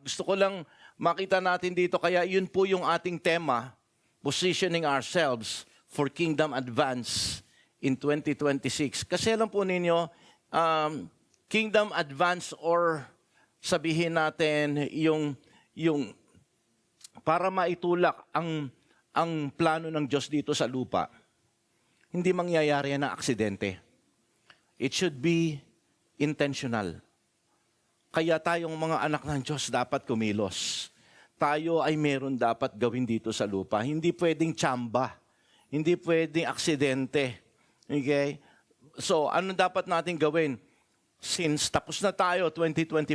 Gusto ko lang makita natin dito, kaya yun po yung ating tema, positioning ourselves for kingdom advance in 2026. Kasi alam po ninyo, kingdom advance or sabihin natin yung para maitulak ang plano ng Diyos dito sa lupa, hindi mangyayari yan na aksidente. It should be intentional. Kaya tayong mga anak ng Diyos dapat kumilos. Tayo ay meron dapat gawin dito sa lupa. Hindi pwedeng tsamba. Hindi pwedeng aksidente. Okay? So, ano dapat natin gawin? Since tapos na tayo, 2025,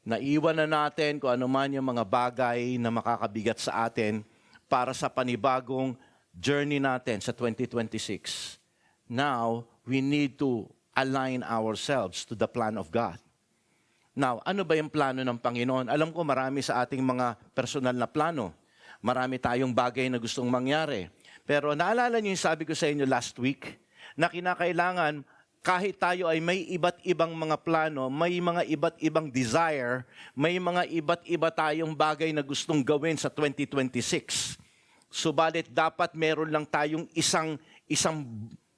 naiwan na natin kung ano man yung mga bagay na makakabigat sa atin para sa panibagong journey natin sa 2026. Now, we need to align ourselves to the plan of God. Now, ano ba yung plano ng Panginoon? Alam ko marami sa ating mga personal na plano. Marami tayong bagay na gustong mangyari. Pero naalala niyo yung sabi ko sa inyo last week, na kinakailangan kahit tayo ay may iba't ibang mga plano, may mga iba't ibang desire, may mga iba't iba tayong bagay na gustong gawin sa 2026. Subalit dapat meron lang tayong isang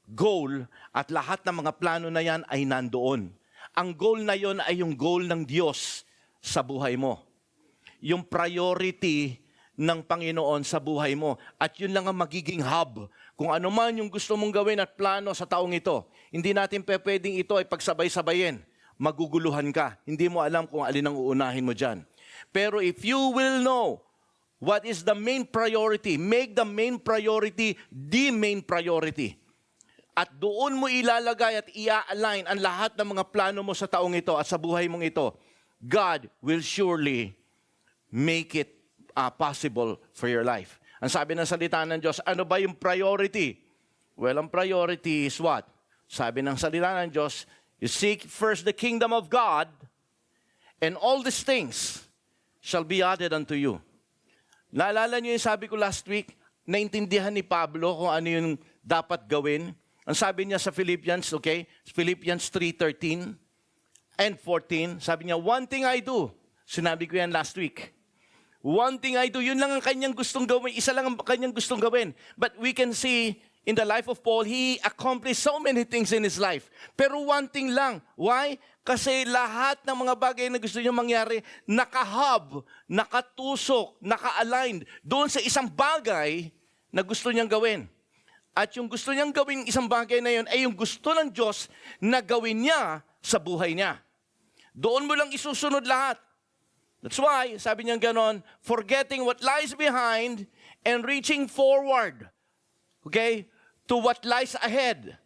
goal at lahat ng mga plano na yan ay nandoon. Ang goal na yon ay yung goal ng Diyos sa buhay mo. Yung priority ng Panginoon sa buhay mo. At yun lang ang magiging hub. Kung ano man yung gusto mong gawin at plano sa taong ito, hindi natin pwedeng ito ay pagsabay-sabayin. Maguguluhan ka. Hindi mo alam kung alin ang uunahin mo dyan. Pero if you will know what is the main priority, make the main priority the main priority. At doon mo ilalagay at ia-align ang lahat ng mga plano mo sa taong ito at sa buhay mong ito, God will surely make it possible for your life. Ang sabi ng salita ng Diyos, ano ba yung priority? Well, ang priority is what? Sabi ng salita ng Diyos, you seek first the kingdom of God, and all these things shall be added unto you. Naalala niyo yung sabi ko last week, naintindihan ni Pablo kung ano yung dapat gawin. Ang sabi niya sa Philippians, okay? Philippians 3:13 and 14, sabi niya, one thing I do. Sinabi ko yan last week. One thing I do, yun lang ang kanyang gustong gawin. Isa lang ang kanyang gustong gawin. But we can see in the life of Paul, he accomplished so many things in his life. Pero one thing lang. Why? Kasi lahat ng mga bagay na gusto niya mangyari, nakahub, nakatusok, naka-aligned doon sa isang bagay na gusto niyang gawin. At yung gusto niyang gawin isang bagay na yun ay yung gusto ng Diyos na gawin niya sa buhay niya. Doon mo lang isusunod lahat. That's why, sabi niya ganon, forgetting what lies behind and reaching forward, okay, to what lies ahead,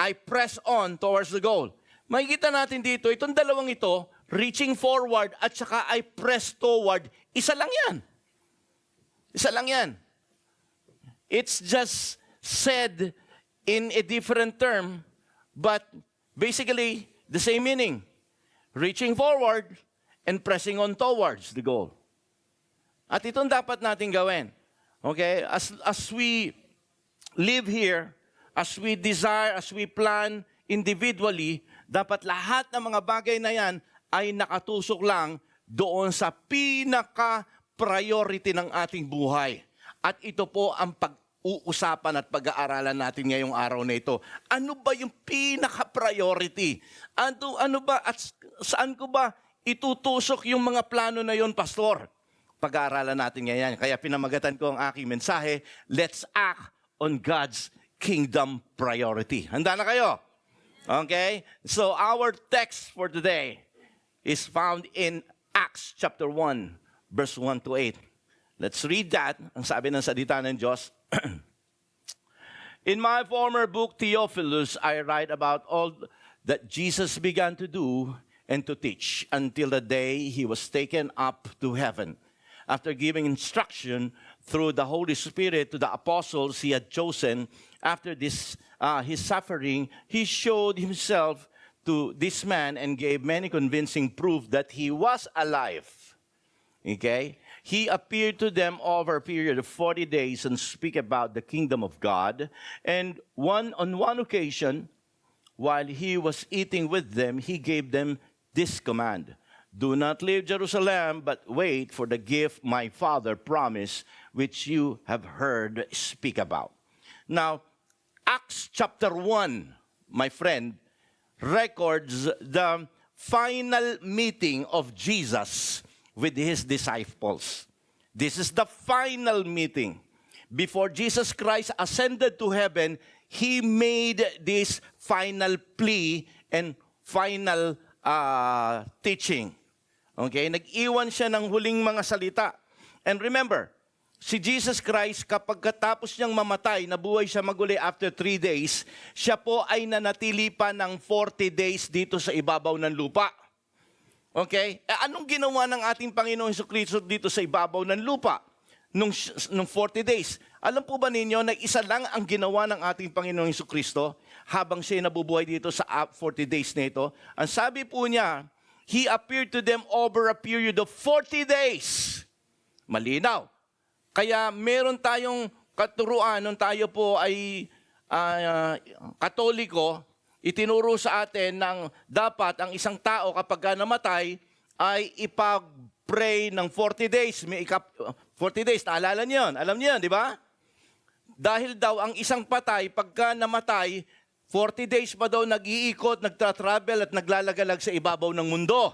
I press on towards the goal. Makikita natin dito, itong dalawang ito, reaching forward at saka I press toward, isa lang yan. Isa lang yan. It's just said in a different term, but basically the same meaning. Reaching forward and pressing on towards the goal. At itong dapat natin gawin. Okay? As we live here, as we desire, as we plan individually, dapat lahat ng mga bagay na yan ay nakatusok lang doon sa pinaka-priority ng ating buhay. At ito po ang pag-uusapan at pag-aaralan natin ngayong araw na ito. Ano ba yung pinaka-priority? Ano ba at saan ko ba itutusok yung mga plano na yon, Pastor? Pag-aaralan natin ngayon. Kaya pinamagatan ko ang aking mensahe, let's act on God's kingdom priority. Handa na kayo? Okay? So our text for today is found in Acts chapter 1, verse 1 to 8. Let's read that. Ang sabi ng salita ng Diyos. In my former book, Theophilus, I write about all that Jesus began to do and to teach until the day he was taken up to heaven. After giving instruction through the Holy Spirit to the apostles he had chosen, after this his suffering, he showed himself to this man and gave many convincing proof that he was alive. Okay? He appeared to them over a period of 40 days and speak about the kingdom of God. And on one occasion, while he was eating with them, he gave them this command: Do not leave Jerusalem, but wait for the gift my Father promised, which you have heard speak about. Now, Acts chapter 1, my friend, records the final meeting of Jesus with his disciples. This is the final meeting. Before Jesus Christ ascended to heaven, he made this final plea and final teaching. Okay? Nag-iwan siya ng huling mga salita. And remember, si Jesus Christ, kapag katapos niyang mamatay, nabuhay siya maguli after 3 days, siya po ay nanatili pa ng 40 days dito sa ibabaw ng lupa. Okay? Anong ginawa ng ating Panginoong Jesucristo dito sa ibabaw ng lupa nung 40 days? Alam po ba ninyo na isa lang ang ginawa ng ating Panginoong Jesucristo habang siya nabubuhay dito sa 40 days na ito? Ang sabi po niya, He appeared to them over a period of 40 days. Malinaw. Kaya meron tayong katuruan nung tayo po ay Katoliko, itinuro sa atin ng dapat ang isang tao kapag namatay ay ipag-pray ng 40 days. 40 days, naalala niyo yun? Alam niyo yun, di ba? Dahil daw ang isang patay, pagka namatay, 40 days pa daw nag-iikot, nagtra-travel at naglalagalag sa ibabaw ng mundo.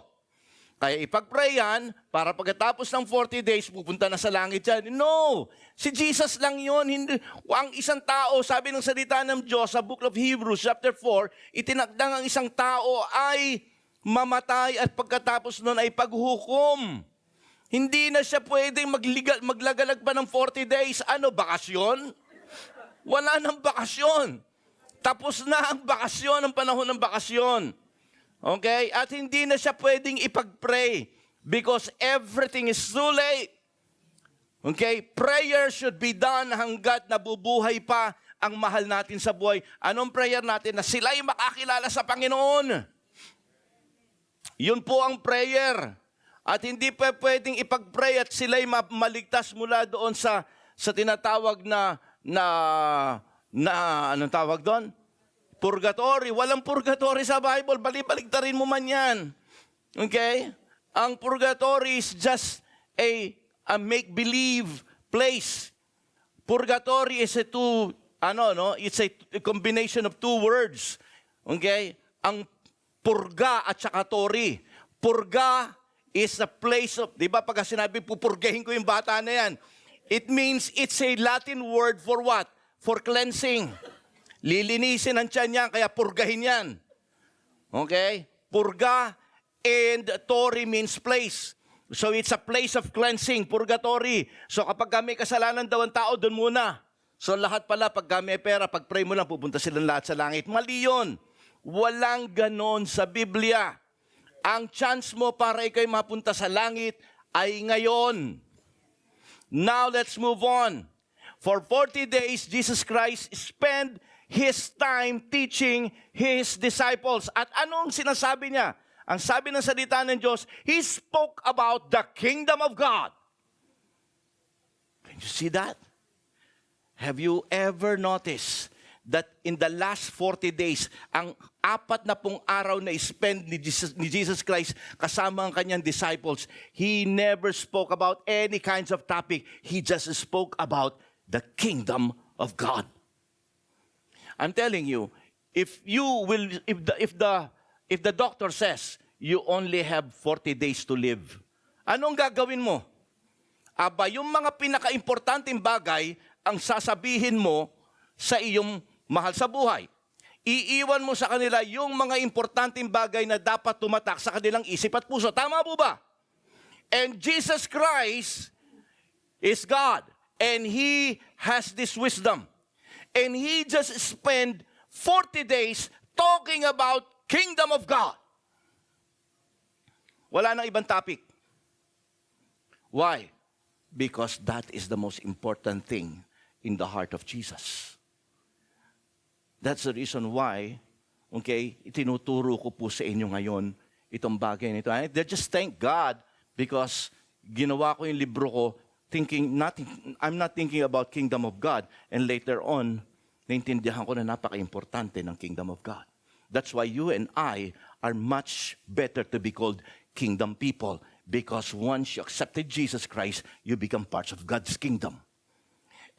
Kaya ipag-pray yan, para pagkatapos ng 40 days, pupunta na sa langit yan. No! Si Jesus lang yun. Hindi, ang isang tao, sabi ng salita ng Diyos sa Book of Hebrews, chapter 4, itinakdang ang isang tao ay mamatay at pagkatapos nun ay paghukom. Hindi na siya pwedeng maglagalag pa ng 40 days. Ano, bakasyon? Wala nang bakasyon. Tapos na ang bakasyon, ang panahon ng bakasyon. Okay? At hindi na siya pwedeng ipag-pray because everything is too late. Okay? Prayer should be done hanggat nabubuhay pa ang mahal natin sa buhay. Anong prayer natin? Na sila'y makakilala sa Panginoon. Yun po ang prayer. At hindi pa pwedeng ipag-pray at sila'y maligtas mula doon sa tinatawag na anong tawag doon? Purgatory. Walang purgatory sa Bible. Balibaligtarin mo man yan. Okay? Ang purgatory is just a make-believe place. Purgatory is it's a combination of 2 words. Okay? Ang purga at saka tori. Purga is a place of, di ba pagka sinabi, pupurgahin ko yung bata na yan. It means it's a Latin word for what? For cleansing. Lilinisin ang tiyan niya, kaya purgahin yan. Okay? Purga and tori means place. So it's a place of cleansing, purgatory. So kapag may kasalanan daw ang tao, doon muna. So lahat pala, pag may pera, pag pray mo lang, pupunta silang lahat sa langit. Mali yun. Walang ganon sa Biblia. Ang chance mo para ikaw'y mapunta sa langit ay ngayon. Now let's move on. For 40 days, Jesus Christ spent His time teaching His disciples. At anong sinasabi niya? Ang sabi ng salita ng Diyos, He spoke about the kingdom of God. Can you see that? Have you ever noticed that in the last 40 days, ang 40 araw na spend ni Jesus Christ kasama ang kanyang disciples, He never spoke about any kinds of topic. He just spoke about the kingdom of God. I'm telling you, if the doctor says you only have 40 days to live, anong gagawin mo? Aba, yung mga pinaka-importanting bagay ang sasabihin mo sa iyong mahal sa buhay. Iiwan mo sa kanila yung mga importanteng bagay na dapat tumatak sa kanilang isip at puso. Tama po ba? And Jesus Christ is God. And He has this wisdom. And He just spent 40 days talking about kingdom of God. Wala nang ibang topic. Why? Because that is the most important thing in the heart of Jesus. That's the reason why, okay, itinuturo ko po sa inyo ngayon itong bagay nito. I just thank God because ginawa ko yung libro ko I'm not thinking about kingdom of God. And later on, naintindihan ko na napaka-importante ng kingdom of God. That's why you and I are much better to be called kingdom people, because once you accepted Jesus Christ, you become parts of God's kingdom.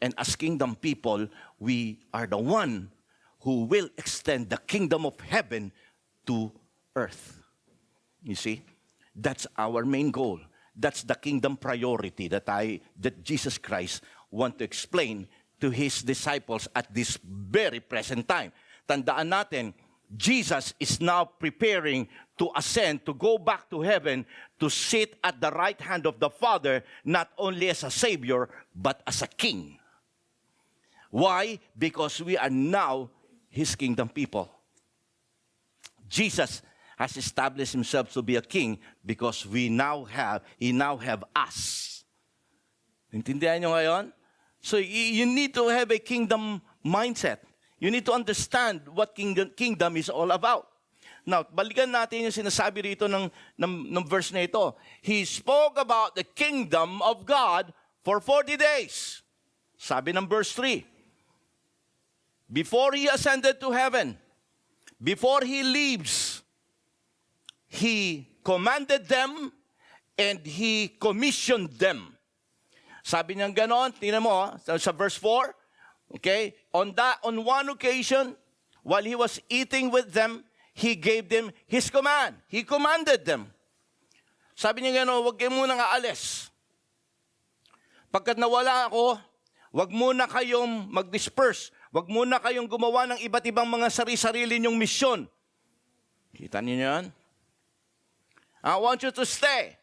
And as kingdom people, we are the one who will extend the kingdom of heaven to earth. You see? That's our main goal. That's the kingdom priority that Jesus Christ want to explain to his disciples at this very present time. Tandaan natin, Jesus is now preparing to ascend, to go back to heaven, to sit at the right hand of the Father, not only as a Savior, but as a King. Why? Because we are now his kingdom people. Jesus has established himself to be a king because he now have us. Intindihan nyo ngayon? So you need to have a kingdom mindset. You need to understand what kingdom is all about. Now, balikan natin yung sinasabi rito ng verse na ito. He spoke about the kingdom of God for 40 days. Sabi ng verse 3. Before he ascended to heaven, before he leaves, he commanded them and he commissioned them. Sabi niya ganon, tingnan mo sa verse 4, okay? On one occasion, while he was eating with them, he gave them his command. He commanded them. Sabi niya ganon, huwag kayo munang aalis. Pagkat nawala ako, huwag muna kayong mag-disperse. Huwag muna kayong gumawa ng iba't ibang mga sarili-sarili niyong misyon. Kita niyo yan? I want you to stay.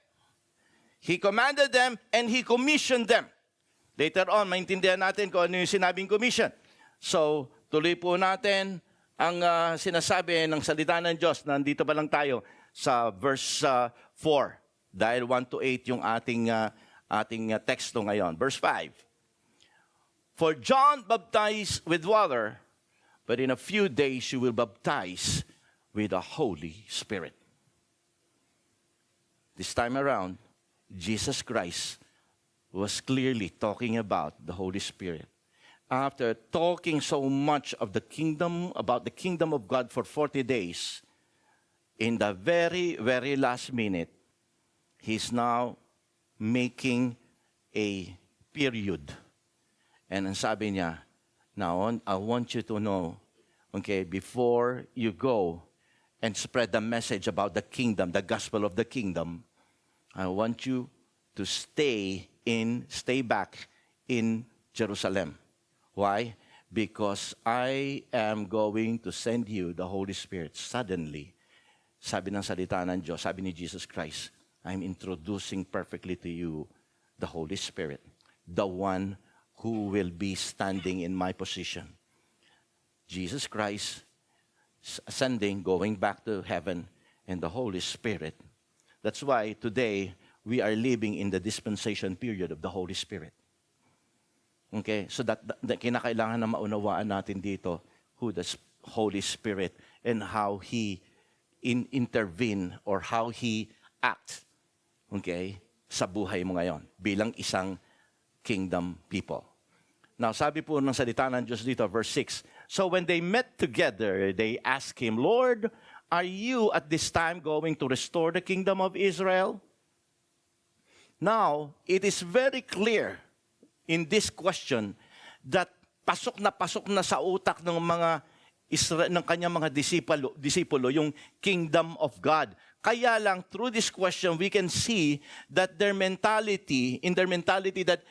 He commanded them and he commissioned them. Later on, maintindihan natin kung ano yung sinabing commission. So, tuloy po natin ang sinasabi ng salita ng Diyos. Nandito pa lang tayo sa verse 4. Dahil 1 to 8 yung ating teksto ngayon. Verse 5. For John baptized with water, but in a few days you will baptize with the Holy Spirit. This time around, Jesus Christ was clearly talking about the Holy Spirit. After talking so much of the kingdom, about the kingdom of God for 40 days, in the very, very last minute, he's now making a period. And ang sabi niya, now I want you to know, okay, before you go and spread the message about the kingdom, the gospel of the kingdom, I want you to stay back in Jerusalem. Why? Because I am going to send you the Holy Spirit. Suddenly, sabi ng salita ng Diyos, sabi ni Jesus Christ, I'm introducing perfectly to you the Holy Spirit, the one who will be standing in my position. Jesus Christ ascending, going back to heaven, and the Holy Spirit. That's why today we are living in the dispensation period of the Holy Spirit. Okay? So that kinakailangan na maunawaan natin dito who the Holy Spirit and how He intervene or how He act, okay, sa buhay mo ngayon bilang isang kingdom people. Now, sabi po ng salita ng Diyos dito, verse 6, so when they met together, they asked him, Lord, are you at this time going to restore the kingdom of Israel? Now, it is very clear in this question that pasok na sa utak ng mga ng kanyang mga disipulo yung kingdom of God. Kaya lang, through this question, we can see that in their mentality that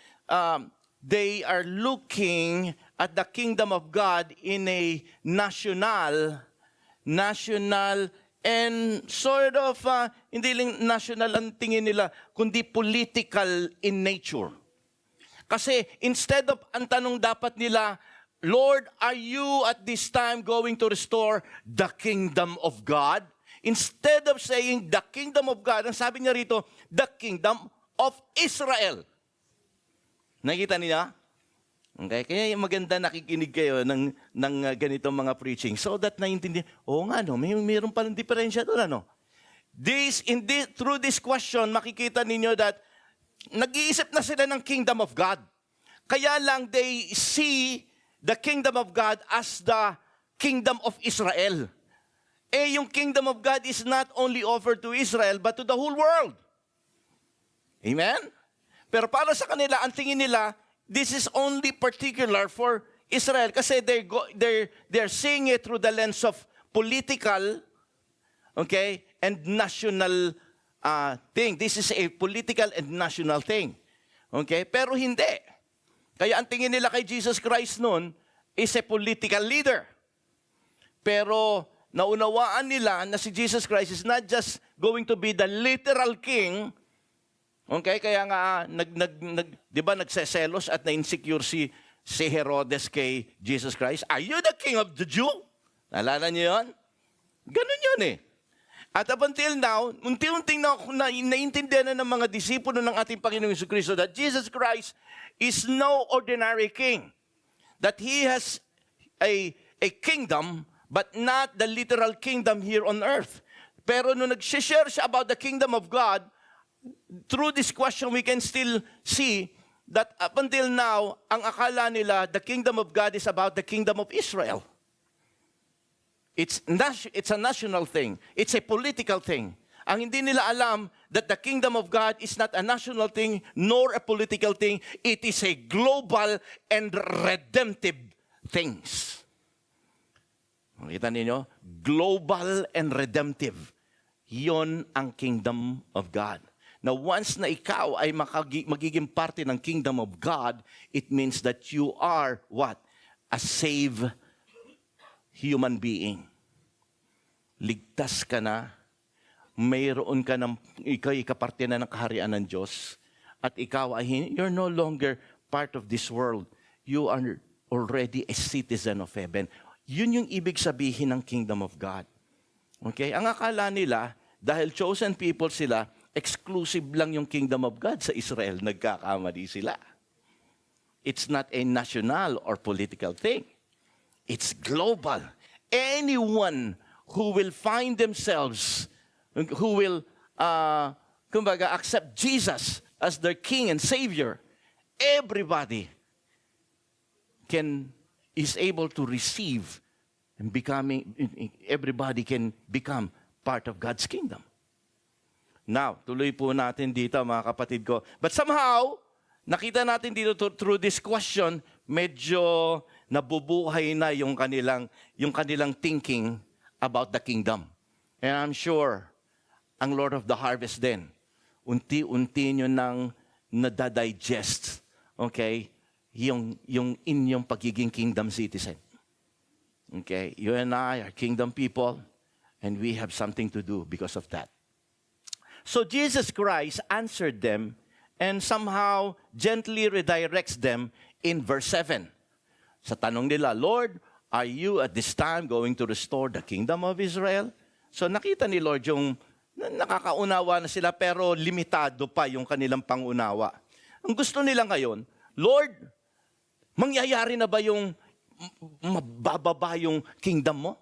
they are looking at the kingdom of God in a national and sort of, hindi lang national ang tingin nila, kundi political in nature. Kasi instead of, ang tanong dapat nila, Lord, are you at this time going to restore the kingdom of God? Instead of saying the kingdom of God, ang sabi niya rito, the kingdom of Israel. Nakita niya? Okay? Kaya maganda nakikinig kayo ng ganitong mga preaching so that naiintindihan, nga no, mayroon palang diferensya doon, ano? Through this question, makikita ninyo that nag-iisip na sila ng kingdom of God. Kaya lang they see the kingdom of God as the kingdom of Israel. yung kingdom of God is not only offered to Israel, but to the whole world. Amen? Pero para sa kanila, ang tingin nila, this is only particular for Israel kasi they're seeing it through the lens of political, okay, and national thing. This is a political and national thing. Okay? Pero hindi. Kaya ang tingin nila kay Jesus Christ noon is a political leader. Pero naunawaan nila na si Jesus Christ is not just going to be the literal king. Okay, kaya nga di ba nagseselos at na-insecure si Herodes kay Jesus Christ. Are you the king of the Jew? Naalala niyo 'yon? Ganun 'yun eh. At up until now, unti-unting naintindihan na ng mga disipulo ng ating Panginoong Jesucristo that Jesus Christ is no ordinary king. That He has a kingdom, but not the literal kingdom here on earth. Pero nung nag-share siya about the kingdom of God, through this question, we can still see that up until now, ang akala nila, the kingdom of God is about the kingdom of Israel. It's a national thing. It's a political thing. Ang hindi nila alam that the kingdom of God is not a national thing nor a political thing. It is a global and redemptive things. Makita ninyo? Global and redemptive. Yon ang kingdom of God. Now, once na ikaw ay magiging parte ng kingdom of God, it means that you are what? A saved human being. Ligtas ka na, mayroon ka ng, ikaw ikaparte na ng kaharian ng Diyos, at ikaw ay, you're no longer part of this world. You are already a citizen of heaven. Yun yung ibig sabihin ng kingdom of God. Okay? Ang akala nila, dahil chosen people sila, exclusive lang yung kingdom of God sa Israel. Nagkakamali sila. It's not a national or political thing. It's global. Anyone who will find themselves, who will, kumbaga, accept Jesus as their King and Savior, everybody is able to receive and everybody can become part of God's kingdom. Now, tuloy po natin dito, mga kapatid ko. But somehow, nakita natin dito through this question, medyo nabubuhay na yung kanilang thinking about the kingdom. And I'm sure, ang Lord of the Harvest din, unti-unti nyo nang nadadigest, okay, yung inyong pagiging kingdom citizen. Okay, you and I are kingdom people, and we have something to do because of that. So Jesus Christ answered them and somehow gently redirects them in verse 7. Sa tanong nila, Lord, are you at this time going to restore the kingdom of Israel? So nakita ni Lord yung nakakaunawa na sila pero limitado pa yung kanilang pangunawa. Ang gusto nila ngayon, Lord, mangyayari na ba yung mabababa yung kingdom mo?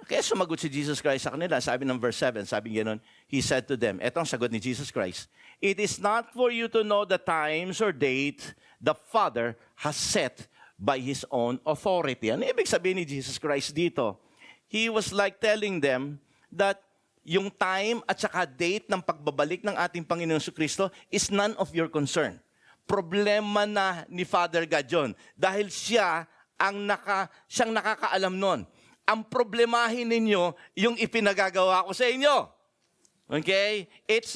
Kaya sumagot si Jesus Christ sa kanila. Sabi ng verse 7, sabi gano'n, He said to them, etong sagot ni Jesus Christ, it is not for you to know the times or date the Father has set by His own authority. Ano ibig sabihin ni Jesus Christ dito? He was like telling them that yung time at saka date ng pagbabalik ng ating Panginoon Jesucristo is none of your concern. Problema na ni Father God yun. Dahil siyang nakakaalam nun. Ang problemahin ninyo, yung ipinagagawa ko sa inyo. Okay? It's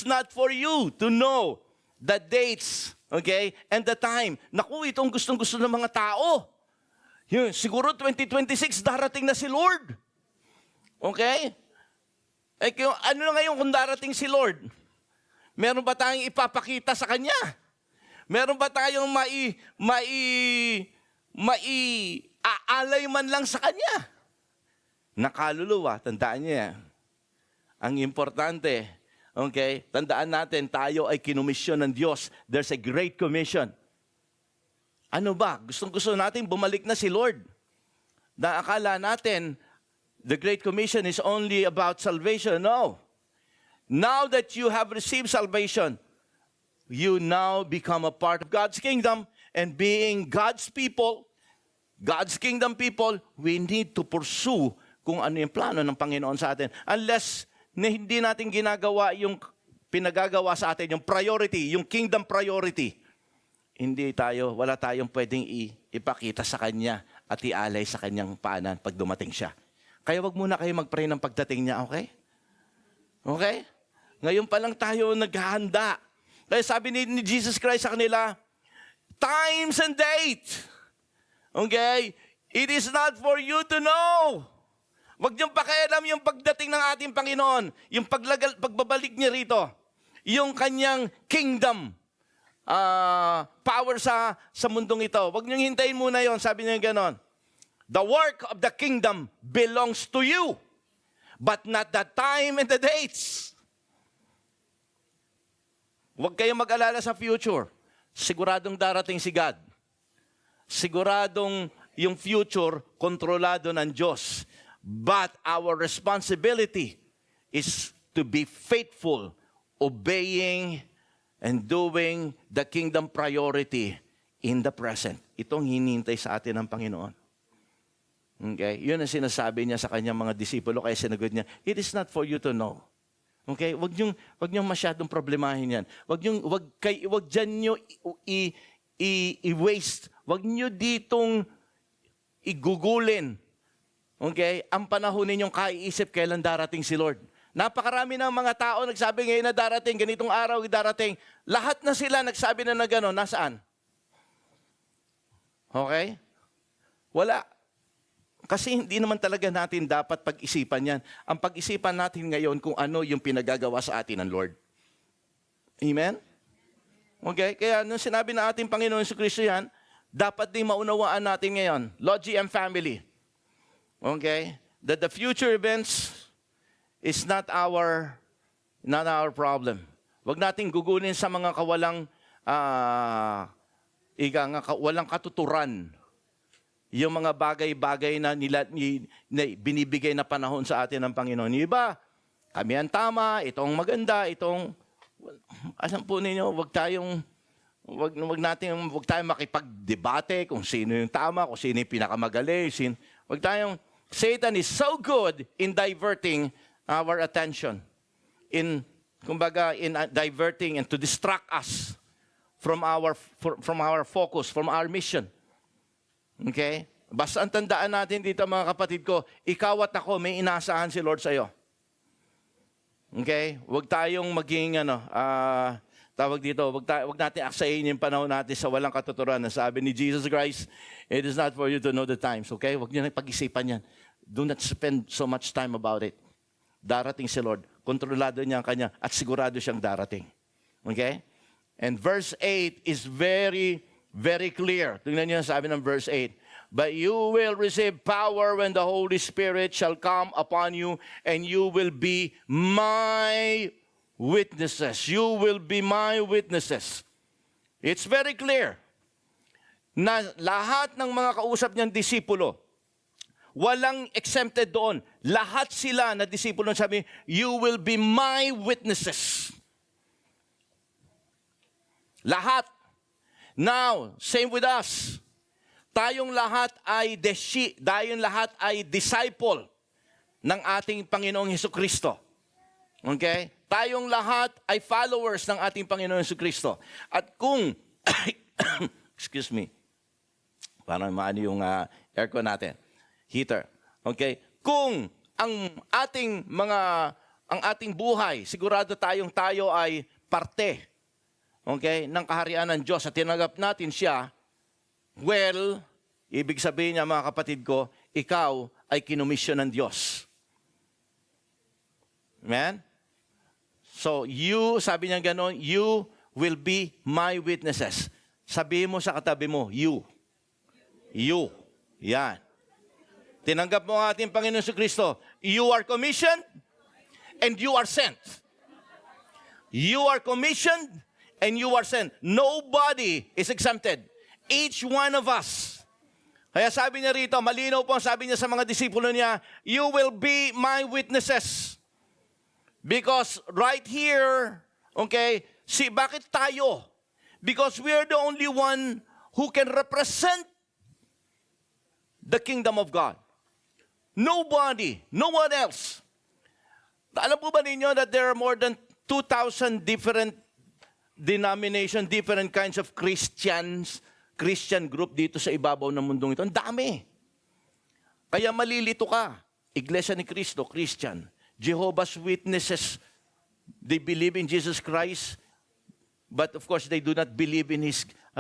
not for you to know the dates, okay, and the time. Naku, itong gustong-gusto ng mga tao. Yun, siguro 2026, darating na si Lord. Okay? Ano na ngayon kung darating si Lord? Meron ba tayong ipapakita sa Kanya? Meron ba tayong aalay man lang sa Kanya? Nakaluluwa, tandaan niya. Ang importante, okay, tandaan natin, tayo ay kinumisyon ng Diyos. There's a great commission. Ano ba? Gustong-gusto natin bumalik na si Lord. Akala natin, the great commission is only about salvation. No. Now that you have received salvation, you now become a part of God's kingdom, and being God's people, God's kingdom people, we need to pursue kung ano yung plano ng Panginoon sa atin. Unless na hindi natin ginagawa yung pinagagawa sa atin, yung priority, yung kingdom priority, wala tayong pwedeng ipakita sa Kanya at ialay sa Kanyang paanan pag dumating siya. Kaya wag muna kayo mag-pray ng pagdating niya, okay? Okay? Ngayon pa lang tayo naghahanda. Kaya sabi ni Jesus Christ sa kanila, times and date. Okay? It is not for you to know. Wag niyong pakialam yung pagdating ng ating Panginoon, yung pagbabalik niya rito, yung kanyang kingdom power sa mundong ito. Wag niyong hintayin muna yon. Sabi niya ganon. The work of the kingdom belongs to you, but not the time and the dates. Huwag kayong mag-alala sa future. Siguradong darating si God. Siguradong yung future kontrolado ng Diyos. But our responsibility is to be faithful, obeying and doing the kingdom priority in the present. Itong hinihintay sa atin ng Panginoon. Okay? Yun ang sinasabi niya sa kanyang mga disipulo, kaya sinagot niya, it is not for you to know. Okay? Wag niyong masyadong problemahin yan. Wag dyan niyo i-waste. Wag niyo ditong igugulin. Okay? Ang panahon ninyong kaiisip kailan darating si Lord. Napakarami ng mga tao nagsabi ngayon na darating, ganitong araw darating. Lahat na sila nagsabi na gano'n. Nasaan? Okay? Wala. Kasi hindi naman talaga natin dapat pag-isipan yan. Ang pag-isipan natin ngayon kung ano yung pinagagawa sa atin ng Lord. Amen? Okay? Kaya nung sinabi na ating Panginoon sa Kristo yan, dapat din maunawaan natin ngayon. Lord GM family. Okay? That the future events is not our problem. Wag nating gugunin sa mga walang katuturan. Yung mga bagay-bagay na binibigay na panahon sa atin ng Panginoon. Yung iba, kami ang tama, itong maganda, alam po ninyo, wag tayong makipagdebate kung sino yung tama, kung sino yung pinakamagaling, Satan is so good in diverting our attention, in diverting and to distract us from our focus, from our mission. Okay? Basta ang tandaan natin dito mga kapatid ko, ikaw at ako, may inaasahan si Lord sa iyo. Okay? Huwag tayong maging wag natin aksayin yung panahon natin sa walang katuturan. Sabi ni Jesus Christ, it is not for you to know the times. Okay? Huwag niyo na pag-isipan yan. Do not spend so much time about it. Darating si Lord. Kontrolado niya ang kanya at sigurado siyang darating. Okay? And verse 8 is very, very clear. Tingnan niyo sabi ng verse 8. But you will receive power when the Holy Spirit shall come upon you, and you will be my witnesses. You will be my witnesses. It's very clear na lahat ng mga kausap niyang disipulo, walang exempted doon. Lahat sila na disipulo sabi, you will be my witnesses. Lahat. Now, same with us. Tayong lahat ay disciple ng ating Panginoong Hesukristo. Okay? Tayong lahat ay followers ng ating Panginoong Hesukristo. At kung, excuse me, parang maano yung aircon natin, heater. Okay? Kung ang ating buhay, sigurado tayo ay parte, okay, ng kaharian ng Diyos at tinanggap natin siya, well, ibig sabihin niya mga kapatid ko, ikaw ay kinomisyon ng Diyos. Amen? So, sabi niya gano'n, you will be my witnesses. Sabihin mo sa katabi mo, you. You. Yan. Tinanggap mo ang ating Panginoon Kristo. You are commissioned and you are sent. You are commissioned and you are sent. Nobody is exempted. Each one of us. Kaya sabi niya rito, malinaw po ang sabi niya sa mga disipulo niya, you will be my witnesses. Because right here, okay, bakit tayo? Because we are the only one who can represent the kingdom of God. Nobody, no one else. Alam po ba ninyo that there are more than 2,000 different denomination, different kinds of Christian group dito sa ibabaw ng mundong ito? Ang dami. Kaya malilito ka. Iglesia ni Cristo, Christian. Jehovah's Witnesses, they believe in Jesus Christ, but of course they do not believe in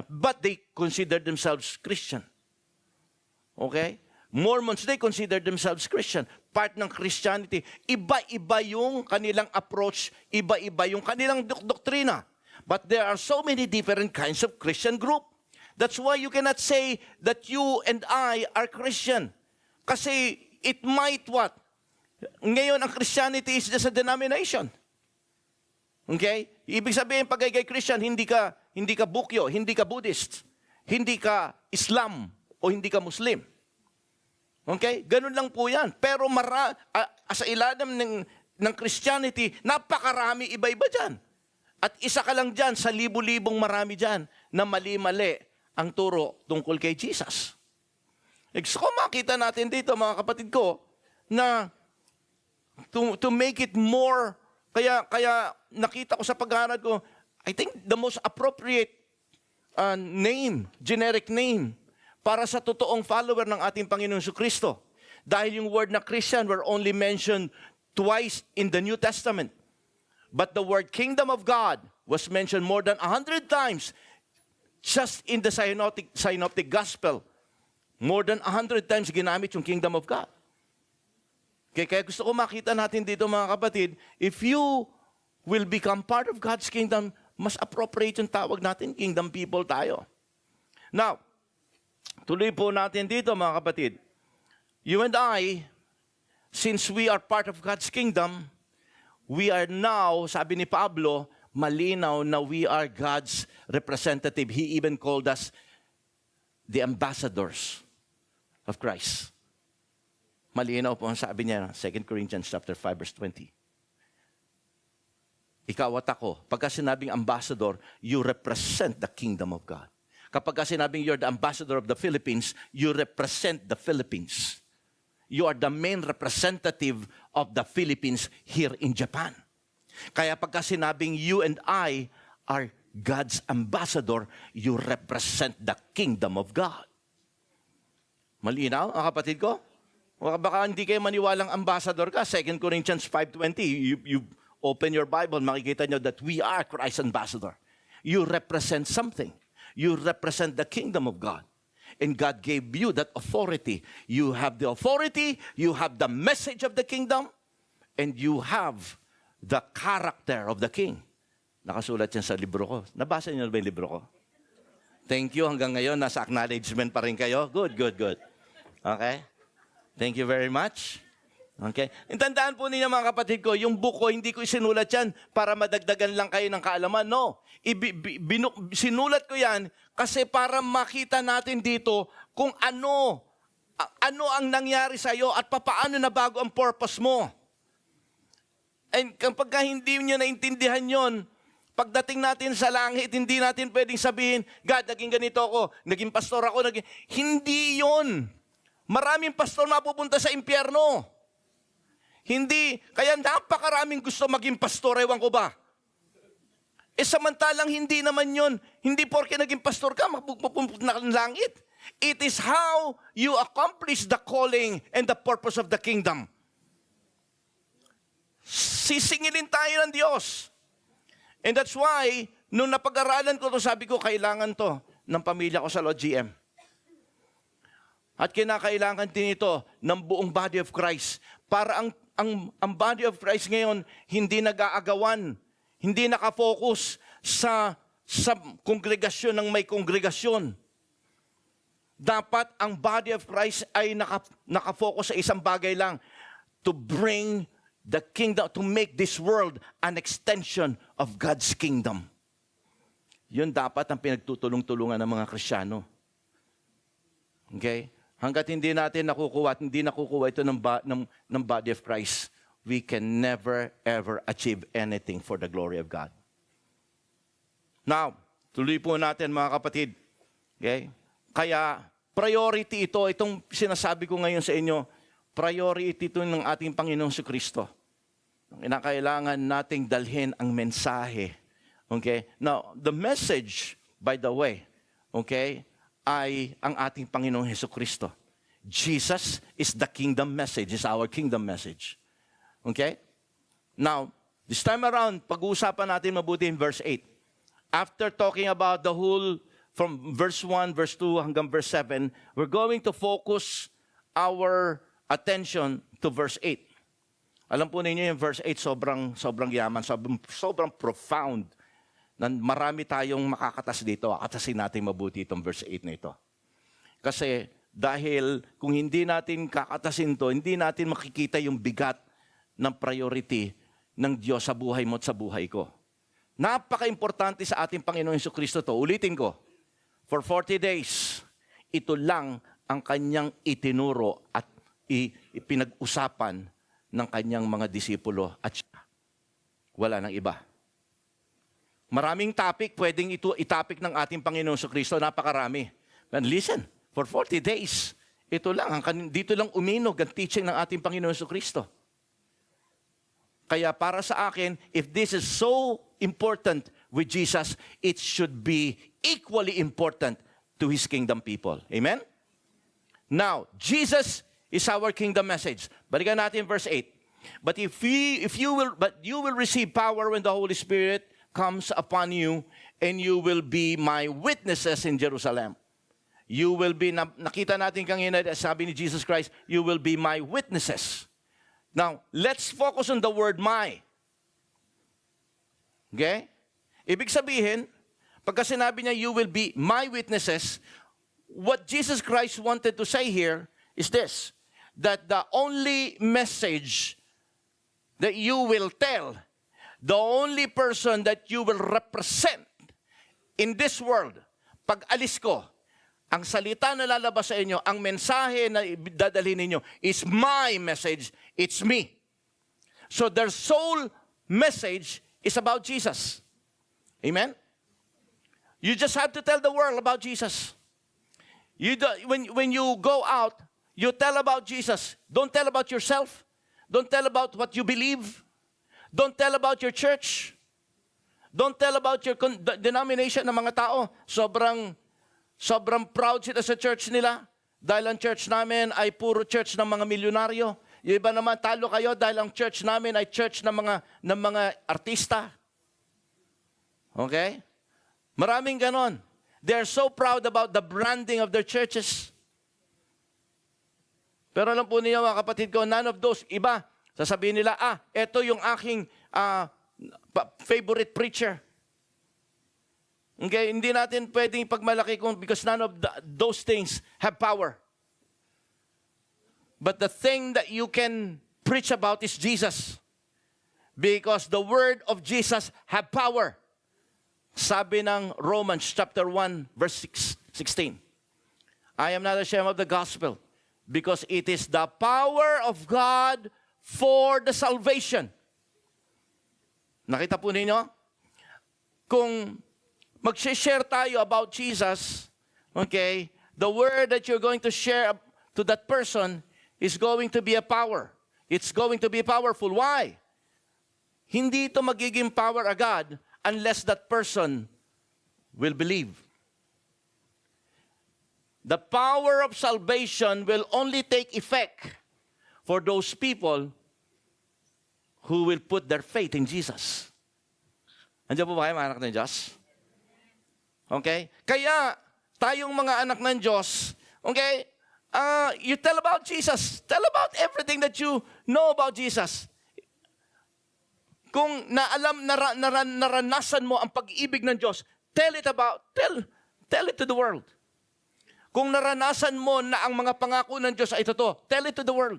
but they consider themselves Christian. Okay? Mormons, they consider themselves Christian. Part ng Christianity. Iba-iba yung kanilang approach, iba-iba yung kanilang doktrina. But there are so many different kinds of Christian group. That's why you cannot say that you and I are Christian. Kasi it might what? Ngayon, ang Christianity is just a denomination. Okay? Ibig sabihin, pag kay Christian, hindi ka Bukyo, hindi ka Buddhist, hindi ka Islam, o hindi ka Muslim. Okay? Ganun lang po yan. Pero sa ilalim ng Christianity, napakarami iba-iba dyan. At isa ka lang dyan sa libu-libong marami dyan na mali-mali ang turo tungkol kay Jesus. So, makita natin dito, mga kapatid ko, na to make it more, kaya nakita ko sa pag-aaral ko, I think the most appropriate name, generic name, para sa totoong follower ng ating Panginoon Jesucristo. Dahil yung word na Christian were only mentioned twice in the New Testament. But the word kingdom of God was mentioned more than 100 times just in the synoptic gospel. More than 100 times ginamit yung kingdom of God. Okay, kaya gusto ko makita natin dito, mga kapatid, if you will become part of God's kingdom, mas appropriate yung tawag natin, kingdom people tayo. Now, tuloy po natin dito, mga kapatid. You and I, since we are part of God's kingdom, we are now, sabi ni Pablo, malinaw na we are God's representative. He even called us the ambassadors of Christ. Malinaw po ang sabi niya, 2 Corinthians chapter 5, verse 20. Ikaw at ako, pagka sinabing ambassador, you represent the kingdom of God. Kapag sinabing you're the ambassador of the Philippines, you represent the Philippines. You are the main representative of the Philippines here in Japan. Kaya pagka sinabing you and I are God's ambassador, you represent the kingdom of God. Malinaw, ang kapatid ko? Baka hindi kayo maniwalang ambassador ka. 2 Corinthians 5:20, you open your Bible, makikita nyo that we are Christ's ambassador. You represent something. You represent the kingdom of God. And God gave you that authority. You have the authority, you have the message of the kingdom, and you have the character of the king. Nakasulat yan sa libro ko. Nabasa niyo na ba yung libro ko? Thank you. Hanggang ngayon, nasa acknowledgement pa rin kayo. Good. Okay? Thank you very much. Okay? Tandaan po ninyo, mga kapatid ko, yung book ko, hindi ko isinulat yan para madagdagan lang kayo ng kaalaman. No. Sinulat ko yan kasi para makita natin dito kung ano ang nangyari sa iyo at papaano na bago ang purpose mo. And kapag hindi nyo naintindihan yon, pagdating natin sa langit, hindi natin pwedeng sabihin, God, naging ganito ako, naging pastor ako, hindi yon. Maraming pastor mapupunta sa impyerno. Hindi, kaya napakaraming gusto maging pastor, ewan ko ba? Samantalang hindi naman yon. Hindi porke naging pastor ka, mapupunta na ng langit. It is how you accomplish the calling and the purpose of the kingdom. Sisingilin tayo ng Diyos. And that's why, nung napag-aralan ko to, sabi ko, kailangan to ng pamilya ko sa Lord GM. At kinakailangan din ito ng buong body of Christ. Para ang body of Christ ngayon, hindi nag-aagawan, hindi nakafocus sa kongregasyon ng may kongregasyon. Dapat ang body of Christ ay nakafocus sa isang bagay lang, to bring the kingdom, to make this world an extension of God's kingdom. Yun dapat ang pinagtutulong-tulungan ng mga Kristiyano. Okay? Hanggat hindi natin nakukuha at hindi nakukuha ito ng body of Christ, we can never, ever achieve anything for the glory of God. Now, tuloy po natin, mga kapatid. Okay? Kaya, priority ito, itong sinasabi ko ngayon sa inyo, priority ito ng ating Panginoong Kristo. Kinakailangan nating dalhin ang mensahe. Okay? Now, the message, by the way, okay, ay ang ating Panginoong Kristo. Jesus is the kingdom message, is our kingdom message. Okay? Now, this time around, pag-uusapan natin mabuti in verse 8. After talking about the whole, from verse 1, verse 2, hanggang verse 7, we're going to focus our attention to verse 8. Alam po ninyo yung verse 8, sobrang yaman, sobrang profound. Marami tayong makakatas dito. Akatasin natin mabuti itong verse 8 na ito. Kasi dahil kung hindi natin kakatasin to, hindi natin makikita yung bigat ng priority ng Diyos sa buhay mo at sa buhay ko. Napaka-importante sa ating Panginoon Jesucristo to. Ulitin ko, for 40 days, ito lang ang kanyang itinuro at ipinag-usapan ng kanyang mga disipulo at siya. Wala nang iba. Maraming topic pwedeng itapik ng ating Panginoon Jesucristo, napakarami. And listen, for 40 days, ito lang, dito lang uminog ang teaching ng ating Panginoon Jesucristo. Kaya para sa akin, if this is so important with Jesus, it should be equally important to His kingdom people. Amen? Now, Jesus is our kingdom message. Balikan natin verse 8. But you will receive power when the Holy Spirit comes upon you, and you will be my witnesses in Jerusalem. You will be, nakita natin kanina, sabi ni Jesus Christ, you will be my witnesses. Now, let's focus on the word my. Okay? Ibig sabihin, pagka sinabi niya, you will be my witnesses, what Jesus Christ wanted to say here is this, that the only message that you will tell, the only person that you will represent in this world, pag alis ko, ang salita na lalabas sa inyo, ang mensahe na dadalhin ninyo is my message, it's me. So their sole message is about Jesus. Amen? You just have to tell the world about Jesus. When you go out, you tell about Jesus. Don't tell about yourself. Don't tell about what you believe. Don't tell about your church. Don't tell about your denomination ng mga tao. Sobrang proud sila sa church nila. Dahil ang church namin ay puro church ng mga milyonaryo. Yung iba naman, talo kayo dahil ang church namin ay church ng mga artista. Okay? Maraming ganon. They're so proud about the branding of their churches. Pero alam po niyo mga kapatid ko, none of those, iba, sasabihin nila, ito yung aking favorite preacher. Okay, hindi natin pwedeng ipagmalaki because none of those things have power. But the thing that you can preach about is Jesus. Because the word of Jesus have power. Sabi ng Romans chapter 1, verse 16. I am not ashamed of the gospel, because it is the power of God for the salvation. Nakita po ninyo? Kung mag-share tayo about Jesus, okay, the word that you're going to share to that person is going to be a power. It's going to be powerful. Why? Hindi ito magiging power agad unless that person will believe. The power of salvation will only take effect for those people who will put their faith in Jesus. Andiyan po ba kayo mga anak ng Diyos? Okay? Kaya, tayong mga anak ng Diyos, okay, you tell about Jesus. Tell about everything that you know about Jesus. Kung naranasan mo ang pag-ibig ng Diyos, tell it to the world. Kung naranasan mo na ang mga pangako ng Diyos ay totoo, tell it to the world.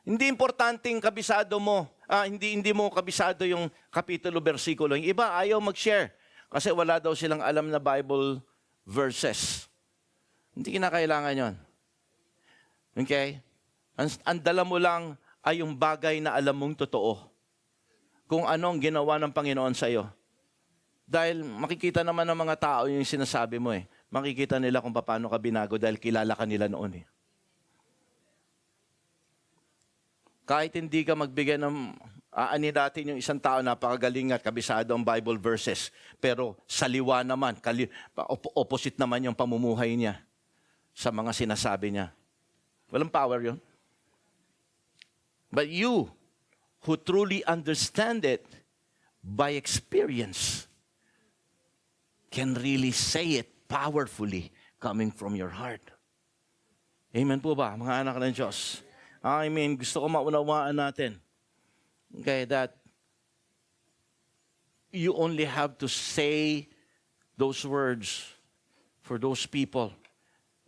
Hindi importanteng kabisado mo, hindi mo kabisado yung kapitulo, versikulo. Yung iba ayaw mag-share kasi wala daw silang alam na Bible verses. Hindi kinakailangan yon. Okay? Ang dala mo lang ay yung bagay na alam mong totoo. Kung anong ginawa ng Panginoon sa iyo. Dahil makikita naman ng mga tao yung sinasabi mo eh. Makikita nila kung paano ka binago dahil kilala ka nila noon eh. Kahit hindi ka magbigay ng, aani natin yung isang tao, napakagaling at kabisado ang Bible verses. Pero saliwa naman, opposite naman yung pamumuhay niya sa mga sinasabi niya. Walang power yun. But you, who truly understand it by experience, can really say it powerfully coming from your heart. Amen po ba, mga anak ng Diyos? I mean, gusto ko maunawaan natin. Okay, that you only have to say those words for those people.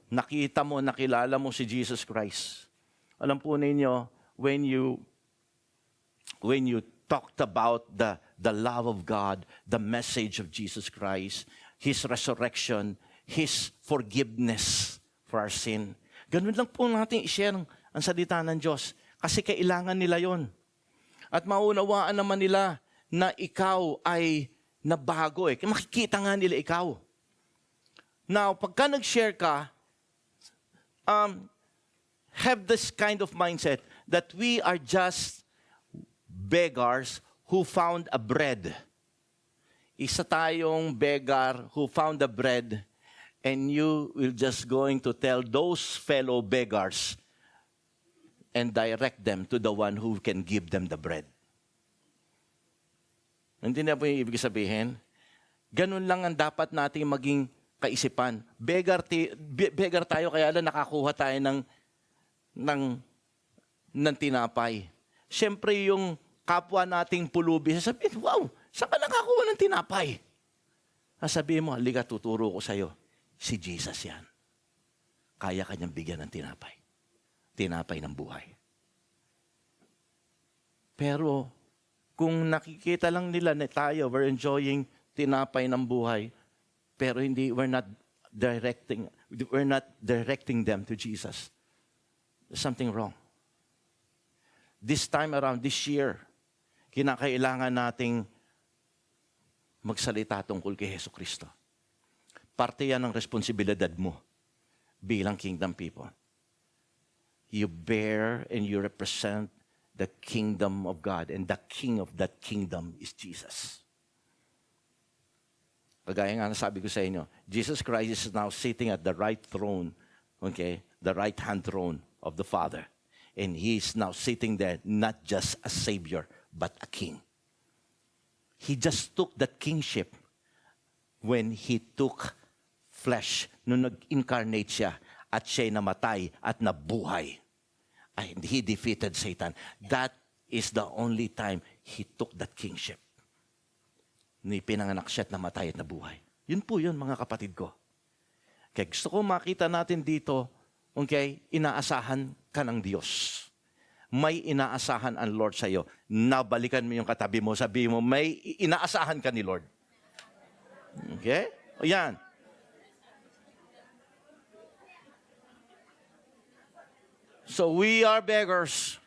Nakita mo, nakilala mo si Jesus Christ. Alam po ninyo, when you talked about the love of God, the message of Jesus Christ, His resurrection, His forgiveness for our sin, ganun lang po natin i-share ang salita ng Diyos. Kasi kailangan nila yon. At maunawaan naman nila na ikaw ay nabago. Makikita nga nila ikaw. Now, pagka nag-share ka, have this kind of mindset that we are just beggars who found a bread. Isa tayong beggar who found a bread, and you will just going to tell those fellow beggars and direct them to the one who can give them the bread. Hindi na po yung ibig sabihin? Ganun lang ang dapat nating maging kaisipan. Beggar tayo, kaya lang nakakuha tayo ng tinapay. Siyempre yung kapwa nating pulubi, sasabihin, wow, saan ka nakakuha ng tinapay? Sasabihin mo, halika, tuturo ko sa'yo. Si Jesus yan. Kaya kanyang bigyan ng tinapay. Tinapay ng buhay. Pero, kung nakikita lang nila na tayo, we're enjoying tinapay ng buhay, pero we're not directing them to Jesus. There's something wrong. This time around, this year, kinakailangan nating magsalita tungkol kay Jesucristo. Parte yan ng responsibilidad mo bilang kingdom people. You bear and you represent the kingdom of God, and the king of that kingdom is Jesus. Kagaya nga nasabi ko sa inyo, Jesus Christ is now sitting at the right throne, okay, the right-hand throne of the Father. And He is now sitting there, not just a Savior, but a King. He just took that kingship when He took flesh, nung nag-incarnate siya, at siya'y namatay at nabuhay. And He defeated Satan. That is the only time He took that kingship. Pinanganak siya at namatay at nabuhay. Yun po yun, mga kapatid ko. Kaya gusto ko makita natin dito, okay, inaasahan ka ng Diyos. May inaasahan ang Lord sa iyo. Nabalikan mo yung katabi mo, sabihin mo, may inaasahan ka ni Lord. Okay? O yan. So we are beggars.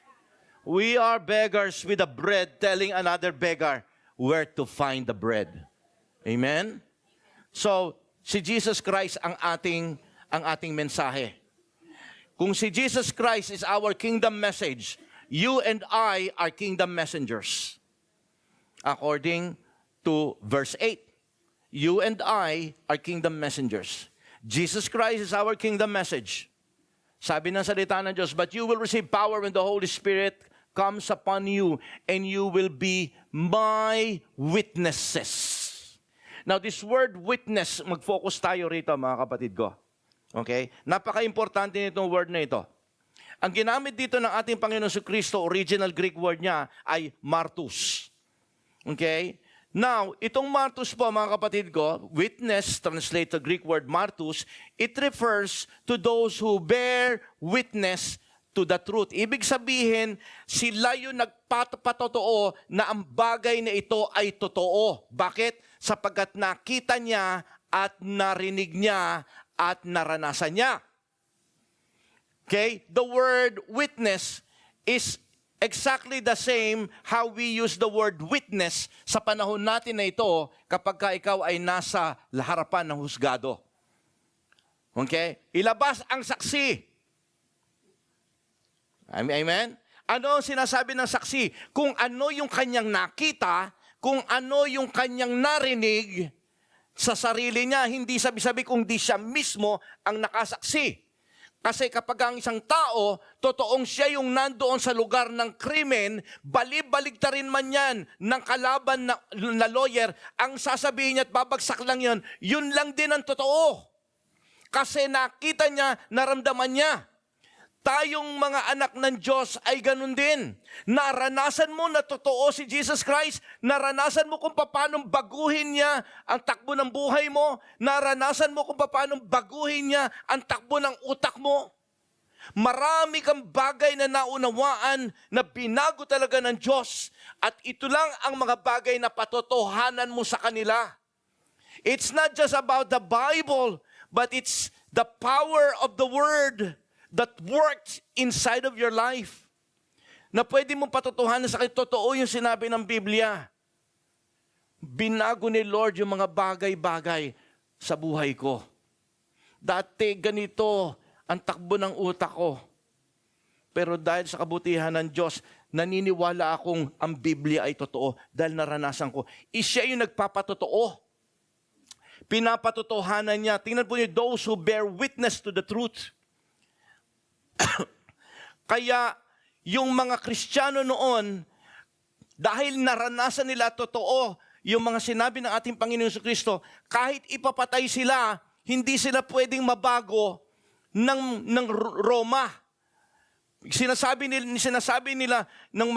We are beggars with the bread, telling another beggar where to find the bread. Amen? So, si Jesus Christ ang ating mensahe. Kung si Jesus Christ is our kingdom message, you and I are kingdom messengers. According to verse 8, you and I are kingdom messengers. Jesus Christ is our kingdom message. Sabi ng salita ng Diyos, but you will receive power when the Holy Spirit comes upon you, and you will be my witnesses. Now, this word witness, mag-focus tayo rito, mga kapatid ko. Okay? Napaka-importante nitong word na ito. Ang ginamit dito ng ating Panginoon Kristo, original Greek word niya ay martus. Okay? Now, itong martus po, mga kapatid ko, witness, translate the Greek word martus, it refers to those who bear witness to the truth. Ibig sabihin, sila yung nagpatotoo na ang bagay na ito ay totoo. Bakit? Sapagkat nakita niya at narinig niya at naranasan niya. Okay? The word witness is exactly the same how we use the word witness sa panahon natin na ito kapag ka ikaw ay nasa harapan ng husgado. Okay? Ilabas ang saksi. Amen? Ano ang sinasabi ng saksi? Kung ano yung kanyang nakita, kung ano yung kanyang narinig sa sarili niya, hindi sabi-sabi kung di siya mismo ang nakasaksi. Kasi kapag ang isang tao, totoong siya yung nandoon sa lugar ng krimen, bali-baligtarin man yan ng kalaban na lawyer, ang sasabihin niya at babagsak lang yun lang din ang totoo. Kasi nakita niya, naramdaman niya. Tayong mga anak ng Diyos ay ganun din. Naranasan mo na totoo si Jesus Christ. Naranasan mo kung paano baguhin niya ang takbo ng buhay mo. Naranasan mo kung paano baguhin niya ang takbo ng utak mo. Marami kang bagay na naunawaan na binago talaga ng Diyos. At ito lang ang mga bagay na patotohanan mo sa kanila. It's not just about the Bible, but it's the power of the Word that works inside of your life. Na pwede mong patotohanan sa akin, totoo yung sinabi ng Biblia. Binago ni Lord yung mga bagay-bagay sa buhay ko. Dati ganito ang takbo ng utak ko. Pero dahil sa kabutihan ng Diyos, naniniwala akong ang Biblia ay totoo dahil naranasan ko. Siya yung nagpapatotoo. Pinapatotohanan niya. Tingnan po niyo, those who bear witness to the truth. Kaya yung mga Kristiyano noon, dahil naranasan nila totoo yung mga sinabi ng ating Panginoon Jesucristo, kahit ipapatay sila, hindi sila pwedeng mabago ng Roma. Sinasabi nila ng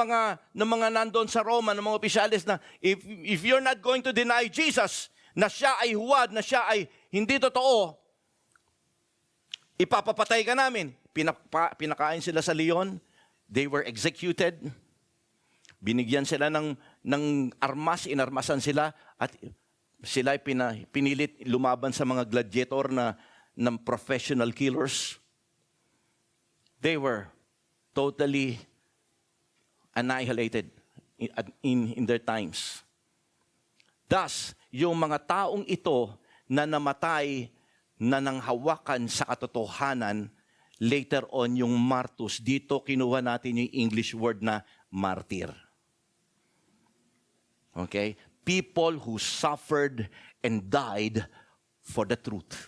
mga nandoon sa Roma, ng mga opisyalis na if you're not going to deny Jesus, na siya ay huwad, na siya ay hindi totoo, ipapapatay ka namin. Pinakain sila sa leon. They were executed. Binigyan sila ng armas, inarmasan sila, at sila ay pinilit lumaban sa mga gladiator ng professional killers. They were totally annihilated in their times. Thus, yung mga taong ito na namatay na nanghawakan sa katotohanan, later on yung martus, dito kinuha natin yung English word na martyr. Okay? People who suffered and died for the truth.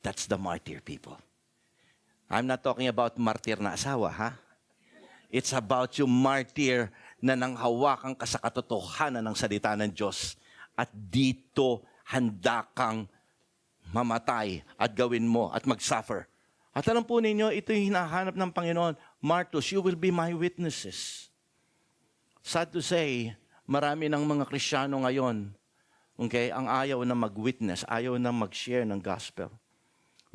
That's the martyr people. I'm not talking about martyr na asawa, ha? It's about yung martyr na nanghawakan ka sa katotohanan ng salita ng Diyos. At dito, handa kang mamatay at gawin mo at mag-suffer. At alam po ninyo, ito yung hinahanap ng Panginoon. Martyrs, you will be my witnesses. Sad to say, marami ng mga Kristiyano ngayon, okay, ang ayaw na mag-witness, ayaw na mag-share ng gospel.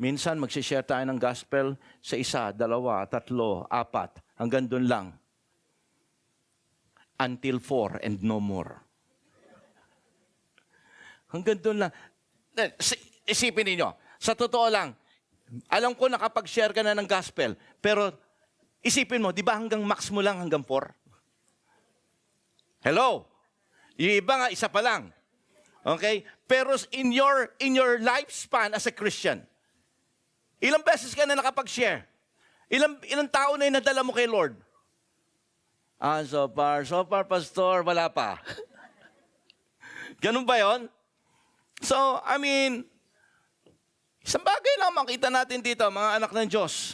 Minsan, mag-share tayo ng gospel sa 1, 2, 3, 4, hanggang doon lang. Until 4 and no more. Hanggang doon lang. Isipin niyo, sa totoo lang, alam ko nakapag-share ka na ng gospel, pero isipin mo, di ba hanggang max mo lang hanggang 4? Hello? Yung iba nga, isa pa lang. Okay? Pero in your lifespan as a Christian, ilang beses ka na nakapag-share? Ilang tao na yung nadala mo kay Lord? So far, pastor, wala pa. Ganun ba yon? So, I mean, isang bagay lang makita natin dito, mga anak ng Diyos.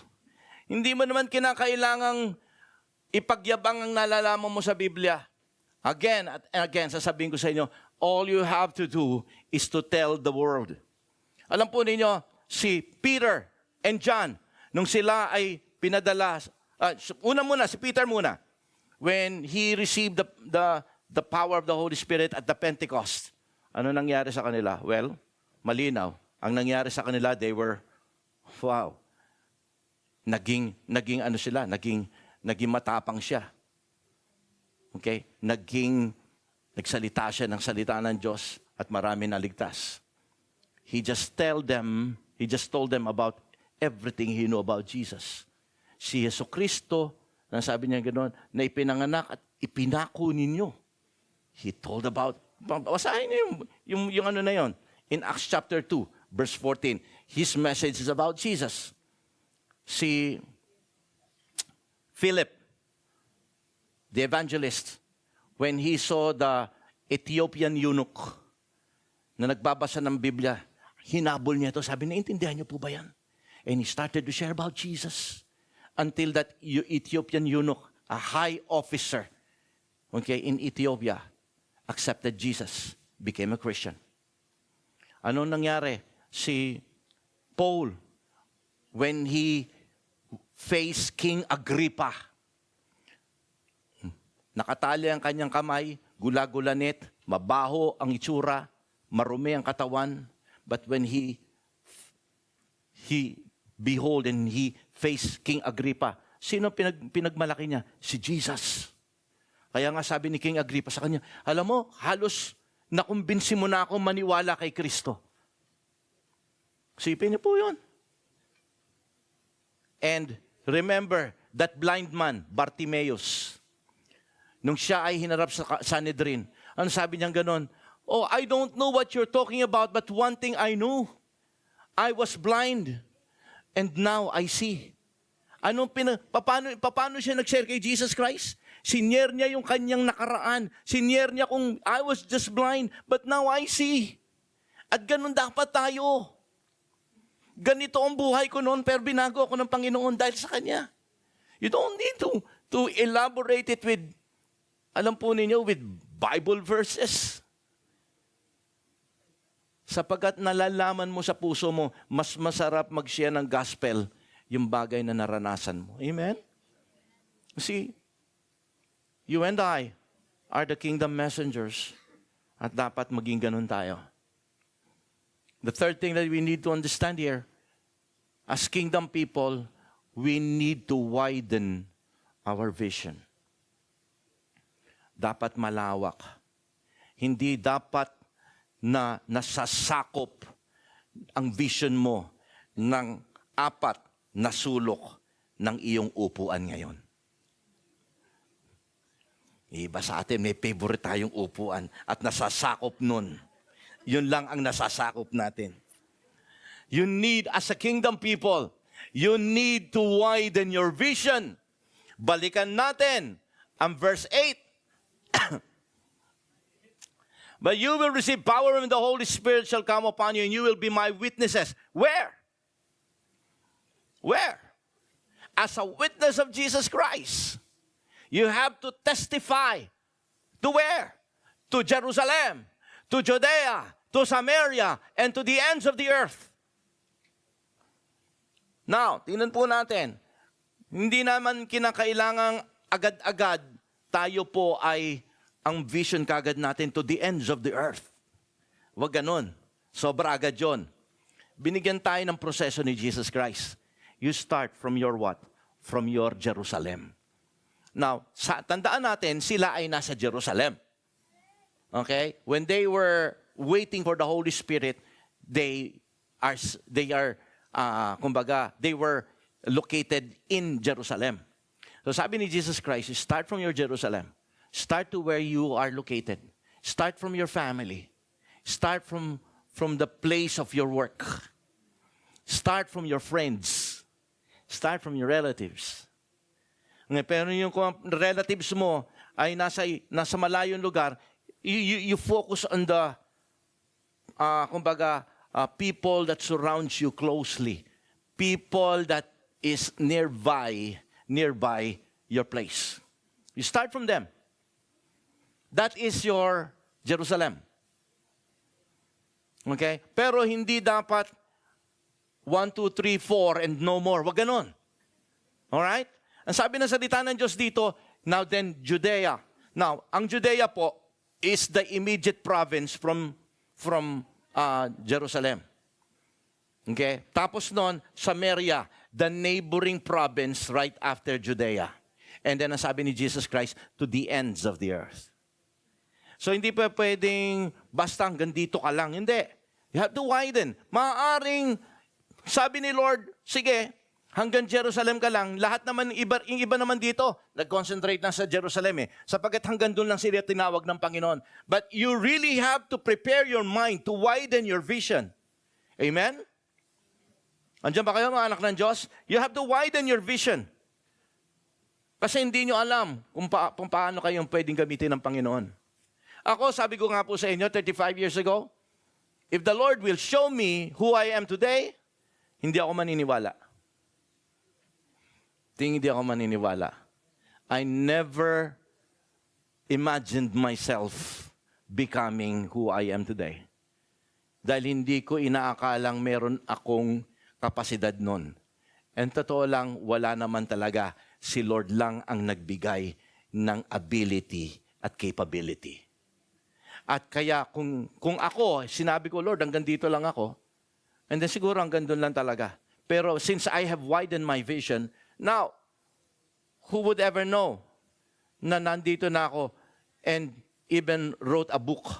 Hindi mo naman kinakailangang ipagyabang ang nalalaman mo sa Biblia. Again and again, sasabihin ko sa inyo, all you have to do is to tell the world. Alam po ninyo, si Peter and John, nung sila ay pinadala, si Peter muna, when he received the power of the Holy Spirit at the Pentecost, ano nangyari sa kanila? Well, malinaw. Ang nangyari sa kanila, they were, naging matapang siya. Okay? Nagsalita siya ng salita ng Diyos at marami naligtas. He just told them about everything he knew about Jesus. Si Jesucristo, sabi niya gano'n, na ipinanganak at ipinako ninyo. He told about, basahin niyo yung ano na yon. In Acts chapter 2, verse 14, his message is about Jesus. Si Philip, the evangelist, when he saw the Ethiopian eunuch na nagbabasa ng Biblia, hinabol niya ito. Sabi, naintindihan niyo po ba yan? And he started to share about Jesus until that Ethiopian eunuch, a high officer, okay, in Ethiopia, accepted Jesus, became a Christian. Anong nangyari? Si Paul, when he faced King Agrippa, nakatali ang kanyang kamay, gula-gulanit, mabaho ang itsura, marumi ang katawan, but when he behold and he faced King Agrippa, sino pinagmalaki niya? Si Jesus. Kaya nga sabi ni King Agrippa sa kanya, alam mo, halos nakumbinsi mo na akong maniwala kay Kristo. Sipin niyo po yun. And remember, that blind man, Bartimaeus, nung siya ay hinarap sa Sanhedrin, ano sabi niyang ganon? Oh, I don't know what you're talking about, but one thing I know. I was blind, and now I see. Paano siya nag-share kay Jesus Christ? Sinyer niya yung kanyang nakaraan. Sinyer niya kung I was just blind, but now I see. At ganun dapat tayo. Ganito ang buhay ko noon, pero binago ako ng Panginoon dahil sa Kanya. You don't need to elaborate it with, alam po ninyo, with Bible verses. Sapagkat nalalaman mo sa puso mo, mas masarap mag-share ng gospel yung bagay na naranasan mo. Amen? See, you and I are the kingdom messengers at dapat maging ganun tayo. The third thing that we need to understand here, as kingdom people, we need to widen our vision. Dapat malawak. Hindi dapat na nasasakop ang vision mo ng 4 na sulok ng iyong upuan ngayon. Iba sa atin, may favorite tayong upuan at nasasakop nun. Yun lang ang nasasakop natin. You need, as a kingdom people, you need to widen your vision. Balikan natin ang verse 8. But you will receive power when the Holy Spirit shall come upon you, and you will be my witnesses. Where? Where? As a witness of Jesus Christ. You have to testify. To where? To Jerusalem, to Judea, to Samaria, and to the ends of the earth. Now, tingnan po natin. Hindi naman kinakailangang agad-agad tayo po ay ang vision kagad natin to the ends of the earth. Huwag ganun. Sobra agad yun. Binigyan tayo ng proseso ni Jesus Christ. You start from your what? From your Jerusalem. Now, tandaan natin, sila ay nasa Jerusalem. Okay? When they were waiting for the Holy Spirit, they were located in Jerusalem. So sabi ni Jesus Christ, start from your Jerusalem. Start to where you are located. Start from your family. Start from the place of your work. Start from your friends. Start from your relatives. Pero yung relatives mo ay nasa malayong lugar, you focus on the people that surrounds you closely. People that is nearby your place. You start from them. That is your Jerusalem. Okay? Pero hindi dapat 1, 2, 3, 4 and no more. Wag ganon. Alright? Ang sabi ng salita ng Diyos dito, now then, Judea. Now, ang Judea po is the immediate province from Jerusalem. Okay? Tapos nun, Samaria, the neighboring province right after Judea. And then, ang sabi ni Jesus Christ, to the ends of the earth. So, hindi pa pwedeng basta hanggang dito ka lang. Hindi. You have to widen. Maaaring, sabi ni Lord, sige, hanggang Jerusalem ka lang, lahat naman, yung iba naman dito, nag-concentrate na sa Jerusalem sapagkat hanggang doon lang sila tinawag ng Panginoon. But you really have to prepare your mind to widen your vision. Amen? Andiyan ba kayo mga anak ng Diyos? You have to widen your vision. Kasi hindi nyo alam kung paano kayong pwedeng gamitin ng Panginoon. Ako, sabi ko nga po sa inyo, 35 years ago, if the Lord will show me who I am today, hindi ako maniniwala. Hindi ako maniniwala. I never imagined myself becoming who I am today. Dahil hindi ko inaakalang meron akong kapasidad nun. And totoo lang, wala naman talaga. Si Lord lang ang nagbigay ng ability at capability. At kaya kung ako, sinabi ko, Lord, hanggang dito lang ako, and then siguro hanggang doon lang talaga. Pero since I have widened my vision, now, who would ever know na nandito na ako and even wrote a book?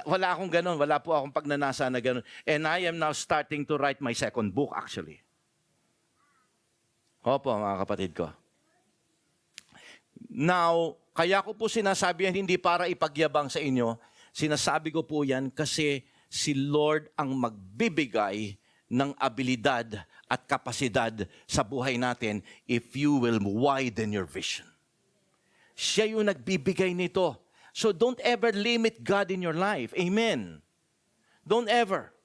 Wala akong ganun. Wala po akong pagnanasa na ganun. And I am now starting to write my second book, actually. Opo, mga kapatid ko. Now, kaya ko po sinasabi yan hindi para ipagyabang sa inyo. Sinasabi ko po yan kasi si Lord ang magbibigay ng abilidad at kapasidad sa buhay natin if you will widen your vision. Siya yung nagbibigay nito. So don't ever limit God in your life. Amen. Don't ever.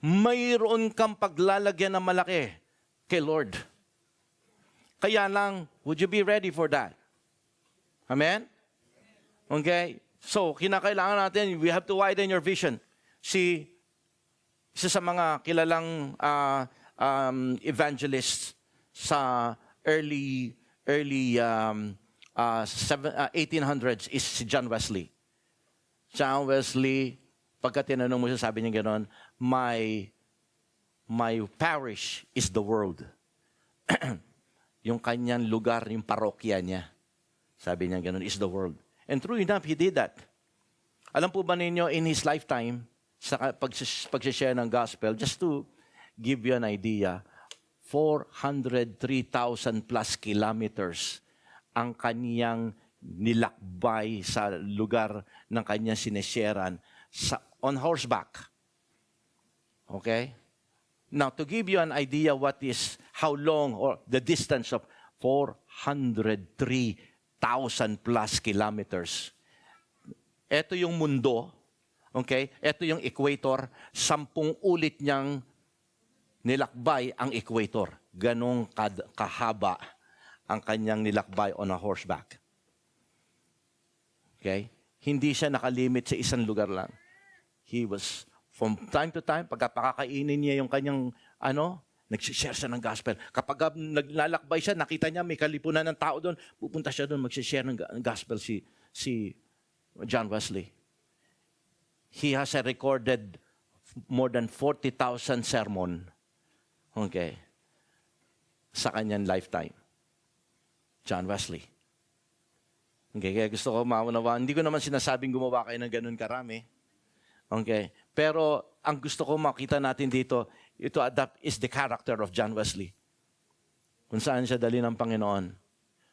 Mayroon kang paglalagyan ng malaki kay Lord. Kaya lang, would you be ready for that? Amen? Okay? So, kinakailangan natin, we have to widen your vision. Isa sa mga kilalang evangelists sa early 1800s is si John Wesley. John Wesley, pagka tinanong mo siya, sabi niya gano'n, my parish is the world. Yung kanyang lugar, yung parokya niya, sabi niya gano'n, is the world. And true enough, he did that. Alam po ba ninyo, in his lifetime, sa pag-share ng gospel, just to give you an idea, 403,000 plus kilometers ang kaniyang nilakbay sa lugar ng kanyang sinesharean on horseback. Okay? Now, to give you an idea how long or the distance of 403,000 plus kilometers. Ito yung mundo, okay? Ito yung equator, 10 ulit niyang nilakbay ang equator. Ganong kahaba ang kanyang nilakbay on a horseback. Okay? Hindi siya nakalimit sa isang lugar lang. He was, from time to time, pagkapakakainin niya yung kanyang, nagsishare siya ng gospel. Kapag naglalakbay siya, nakita niya may kalipunan ng tao doon, pupunta siya doon, magsishare ng gospel si John Wesley. He has recorded more than 40,000 sermon, okay, sa kanyang lifetime. John Wesley. Okay, kaya gusto ko maunawa. Hindi ko naman sinasabing gumawa kayo ng ganun karami. Okay, pero ang gusto ko makita natin dito, that is the character of John Wesley. Kung saan siya dali ng Panginoon,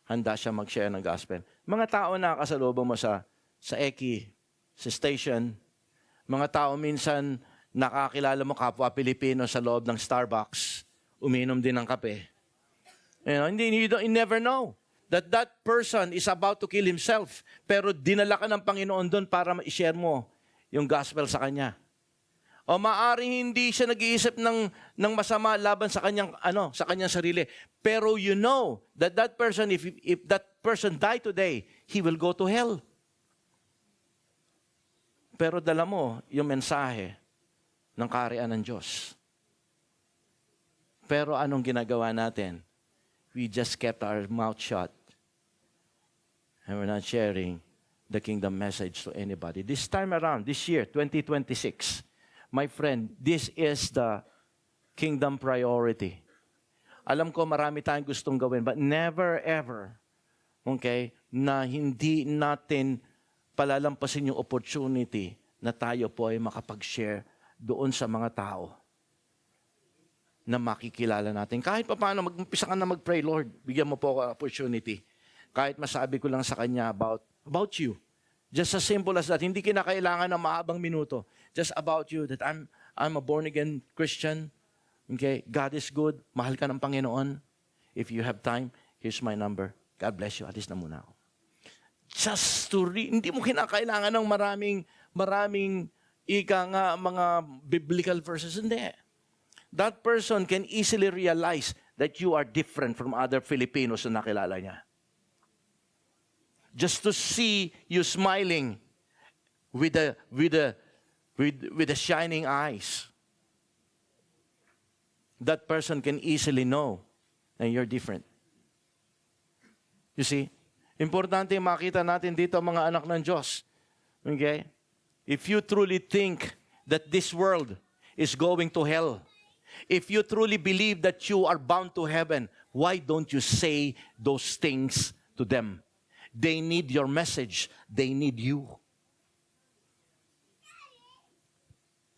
handa siya mag-share ng gospel. Mga tao na kasalubong mo sa Eki, sa station, mga tao minsan nakakilala mo kapwa Pilipino sa loob ng Starbucks, uminom din ng kape. You never know that person is about to kill himself, pero dinala ka ng Panginoon doon para ma-share mo yung gospel sa kanya. O maaring hindi siya nag-iisip ng masama laban sa kanyang sarili. Pero you know that person, if that person die today, he will go to hell. Pero dala mo yung mensahe ng kaharian ng Diyos. Pero anong ginagawa natin? We just kept our mouth shut. And we're not sharing the kingdom message to anybody. This time around, this year, 2026, my friend, this is the kingdom priority. Alam ko marami tayong gustong gawin, but never ever, okay, na hindi natin palalampasin yung opportunity na tayo po ay makapag-share doon sa mga tao na makikilala natin. Kahit pa paano, mag-umpisa ka na mag-pray, Lord, bigyan mo po ako opportunity. Kahit masabi ko lang sa Kanya about you. Just as simple as that. Hindi kinakailangan ng mahabang minuto. Just about you, that I'm a born-again Christian, Okay? God is good. Mahal ka ng Panginoon. If you have time, here's my number. God bless you. Alis na muna ako. Just to hindi mo kinakailangan ng maraming mga biblical verses. Hindi. That person can easily realize that you are different from other Filipinos na nakilala niya. Just to see you smiling with the shining eyes, that person can easily know that you're different. You see? Importante makita natin dito mga anak ng Diyos. Okay? If you truly think that this world is going to hell, if you truly believe that you are bound to heaven, why don't you say those things to them? They need your message. They need you.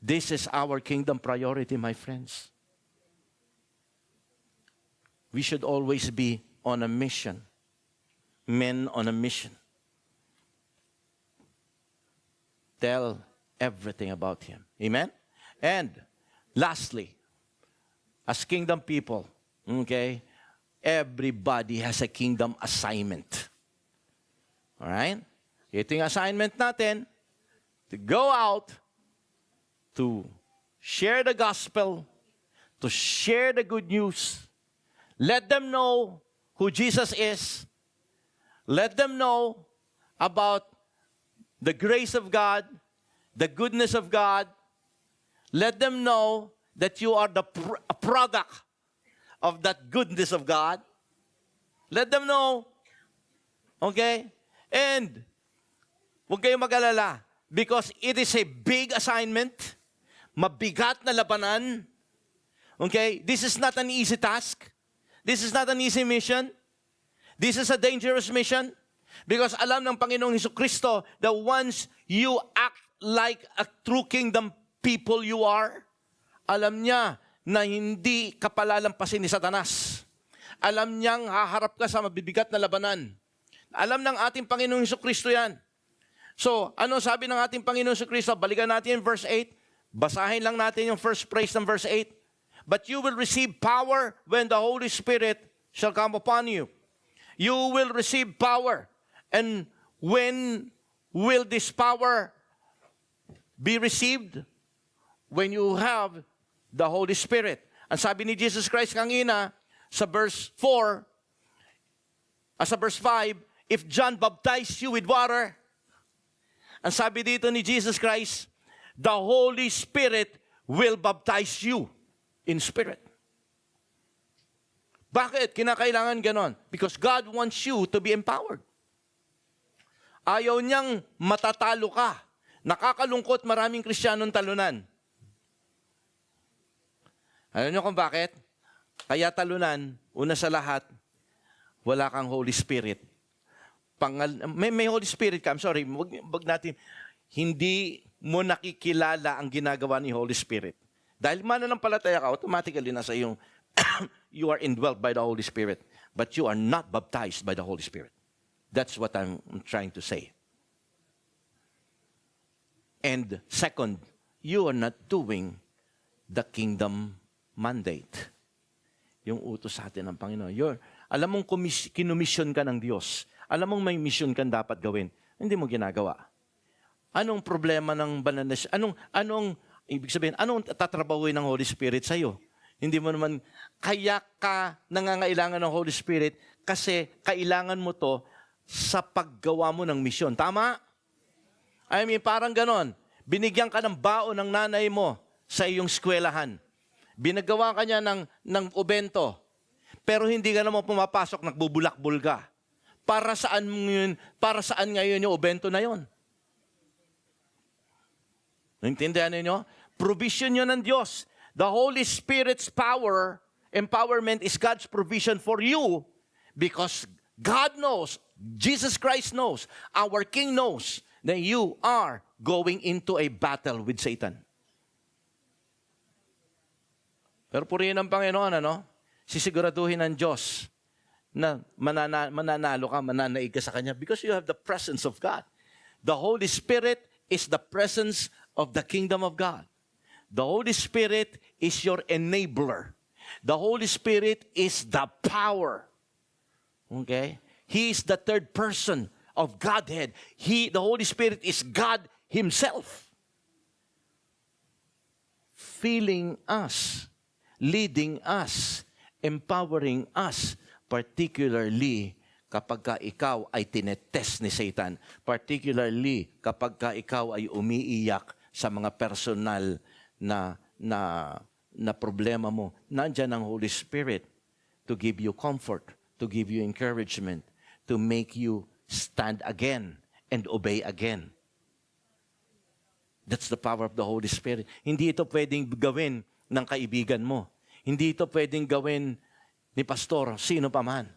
This is our kingdom priority, my friends. We should always be on a mission. Men on a mission. Tell everything about Him. Amen? And lastly, as kingdom people, okay, everybody has a kingdom assignment. Alright? Ito yung assignment natin, to go out, to share the gospel, to share the good news. Let them know who Jesus is. Let them know about the grace of God, the goodness of God. Let them know that you are the product of that goodness of God. Let them know. Okay? And huwag kayong mag-alala because it is a big assignment, mabigat na labanan. Okay? This is not an easy task. This is not an easy mission. This is a dangerous mission because alam ng Panginoong Hesukristo that once you act like a true kingdom people you are, alam niya na hindi ka palalampasin ni Satanas. Alam niyang haharap ka sa mabibigat na labanan. Alam ng ating Panginoong Hesukristo yan. So, ano sabi ng ating Panginoong Hesukristo? Balikan natin yung verse 8. Basahin lang natin yung first phrase ng verse 8. But you will receive power when the Holy Spirit shall come upon you. You will receive power. And when will this power be received? When you have the Holy Spirit. Ang sabi ni Jesus Christ kanina sa verse 4, sa verse 5, if John baptized you with water, ang sabi dito ni Jesus Christ, the Holy Spirit will baptize you in spirit. Bakit? Kinakailangan ganon? Because God wants you to be empowered. Ayaw niyang matatalo ka. Nakakalungkot maraming Kristiyanong talunan. Alam niyo kung bakit? Kaya talunan, una sa lahat, wala kang Holy Spirit. May Holy Spirit ka. I'm sorry, wag natin. Hindi mo nakikilala ang ginagawa ni Holy Spirit. Dahil mananampalataya ka, automatically nasa iyong you are indwelt by the Holy Spirit. But you are not baptized by the Holy Spirit. That's what I'm trying to say. And second, you are not doing the kingdom mandate. Yung utos sa atin ng Panginoon. Alam mong kinumisyon ka ng Diyos. Alam mong may mission kang dapat gawin. Hindi mo ginagawa. Anong problema ng banal na anong ibig sabihin, anong tatrabahuin ng Holy Spirit sa'yo? Hindi mo naman, kaya ka nangangailangan ng Holy Spirit kasi kailangan mo to sa paggawa mo ng misyon. Tama? I mean, parang ganon. Binigyan ka ng baon ng nanay mo sa iyong eskwelahan. Binagawa ka niya ng ubento. Pero hindi ka naman pumapasok, nagbubulakbul ka. Para saan yun? Para saan ngayon yung ubento na yun? Naintindihan niyo? Provision yun ng Diyos. The Holy Spirit's power, empowerment is God's provision for you because God knows, Jesus Christ knows, our King knows that you are going into a battle with Satan. Pero purihin ng Panginoon, sisiguraduhin ng Diyos na mananalo ka, mananaig ka sa Kanya because you have the presence of God. The Holy Spirit is the presence of the kingdom of God. The Holy Spirit is your enabler. The Holy Spirit is the power. Okay? He is the third person of Godhead. The Holy Spirit is God Himself. Filling us, leading us, empowering us, particularly kapag ka ikaw ay tinetest ni Satan, particularly kapag ka ikaw ay umiiyak sa mga personal na problema mo, nandiyan ang Holy Spirit to give you comfort, to give you encouragement, to make you stand again and obey again. That's the power of the Holy Spirit. Hindi ito pwedeng gawin ng kaibigan mo. Hindi ito pwedeng gawin ni pastor, sino pa man.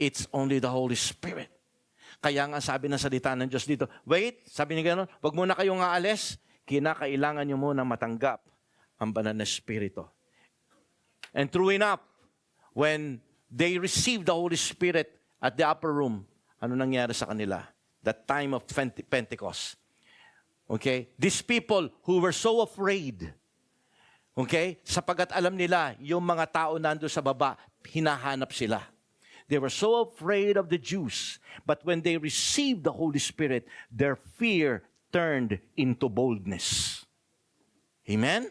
It's only the Holy Spirit. Kaya nga sabi ng salita ng Diyos dito, wait, sabi niya gano'n, wag muna kayong aalis, kinakailangan nyo muna matanggap ang banal na Espiritu. And true enough, when they received the Holy Spirit at the upper room, ano nangyari sa kanila? That time of Pentecost. Okay? These people who were so afraid, okay, sapagat alam nila, yung mga tao nando sa baba, hinahanap sila. They were so afraid of the Jews, but when they received the Holy Spirit, their fear turned into boldness. Amen?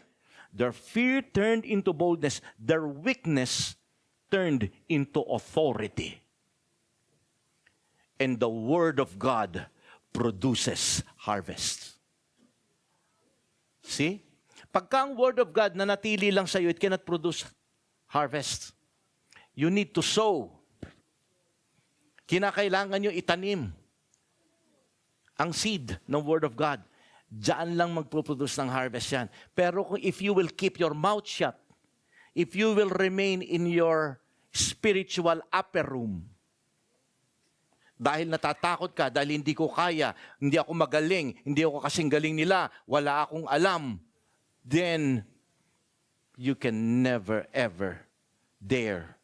Their fear turned into boldness. Their weakness turned into authority. And the Word of God produces harvest. See? Pagka ang Word of God nanatili lang sa iyo, it cannot produce harvest. You need to sow. Kinakailangan nyo itanim ang seed ng Word of God. Diyan lang magpuproduce ng harvest yan. Pero if you will keep your mouth shut, if you will remain in your spiritual upper room, dahil natatakot ka, dahil hindi ko kaya, hindi ako magaling, hindi ako kasing galing nila, wala akong alam, then you can never ever dare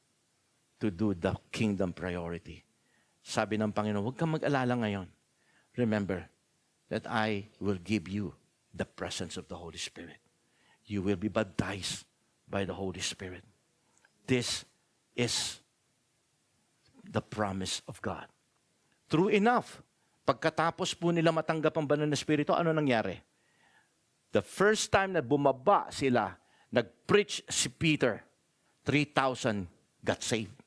to do the kingdom priority. Sabi ng Panginoon, huwag kang mag-alala ngayon. Remember that I will give you the presence of the Holy Spirit. You will be baptized by the Holy Spirit. This is the promise of God. True enough, pagkatapos po nila matanggap ang banal na Espiritu, ano nangyari? The first time na bumaba sila, nag-preach si Peter, 3,000 got saved.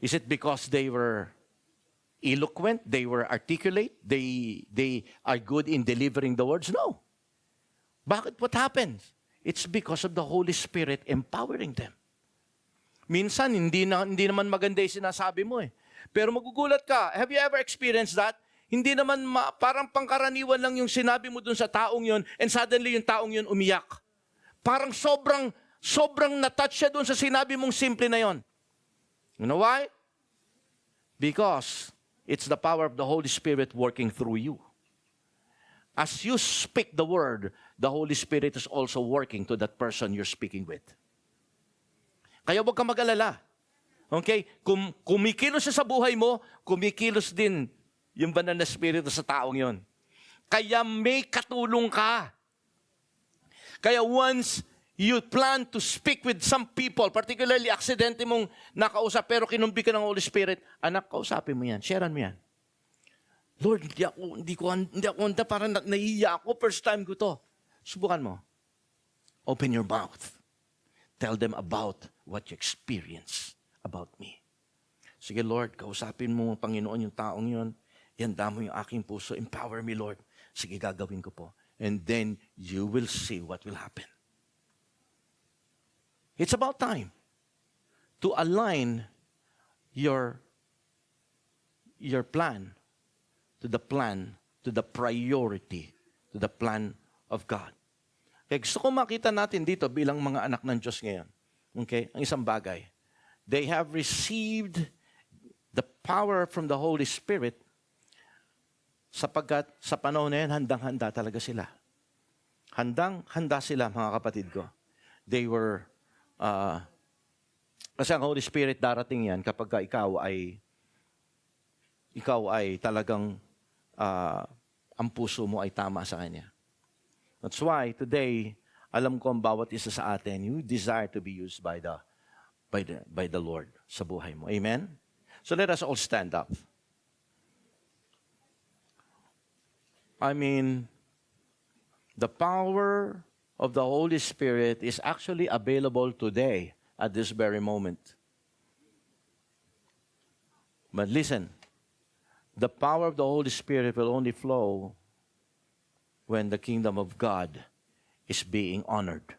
Is it because they were eloquent, they were articulate, they are good in delivering the words? No. Bakit? What happened? It's because of the Holy Spirit empowering them. Minsan, hindi naman maganda yung sinasabi mo eh. Pero magugulat ka. Have you ever experienced that? Hindi naman, parang pangkaraniwan lang yung sinabi mo dun sa taong yun and suddenly yung taong yun umiyak. Parang sobrang natouch siya dun sa sinabi mong simple na yon. You know why? Because it's the power of the Holy Spirit working through you. As you speak the word, the Holy Spirit is also working to that person you're speaking with. Kaya huwag kang mag-alala. Okay? Kung kumikilos siya sa buhay mo, kumikilos din yung banal na Espiritu sa taong yon. Kaya may katulong ka. Kaya once you plan to speak with some people, particularly aksidente mong nakausap, pero kinumbi ka ng Holy Spirit, anak, kausapin mo yan, sharean mo yan. Lord, hindi ako handa, parang nahihiya ako, first time ko to. Subukan mo. Open your mouth. Tell them about what you experience about me. Sige, Lord, kausapin mo, Panginoon, yung taong yun. Ihanda mo yung aking puso. Empower me, Lord. Sige, gagawin ko po. And then, you will see what will happen. It's about time to align your plan, to the priority, to the plan of God. Kaya gusto ko makita natin dito bilang mga anak ng Diyos ngayon. Okay? Ang isang bagay. They have received the power from the Holy Spirit sapagkat sa panahon na yan, handang-handa talaga sila. Handang-handa sila, mga kapatid ko. They were kasi ang Holy Spirit darating yan kapag ikaw ay talagang ang puso mo ay tama sa Kanya. That's why today, alam ko ang bawat isa sa atin, you desire to be used by the Lord sa buhay mo. Amen? So let us all stand up. I mean, the power of the Holy Spirit is actually available today at this very moment. But listen, the power of the Holy Spirit will only flow when the kingdom of God is being honored.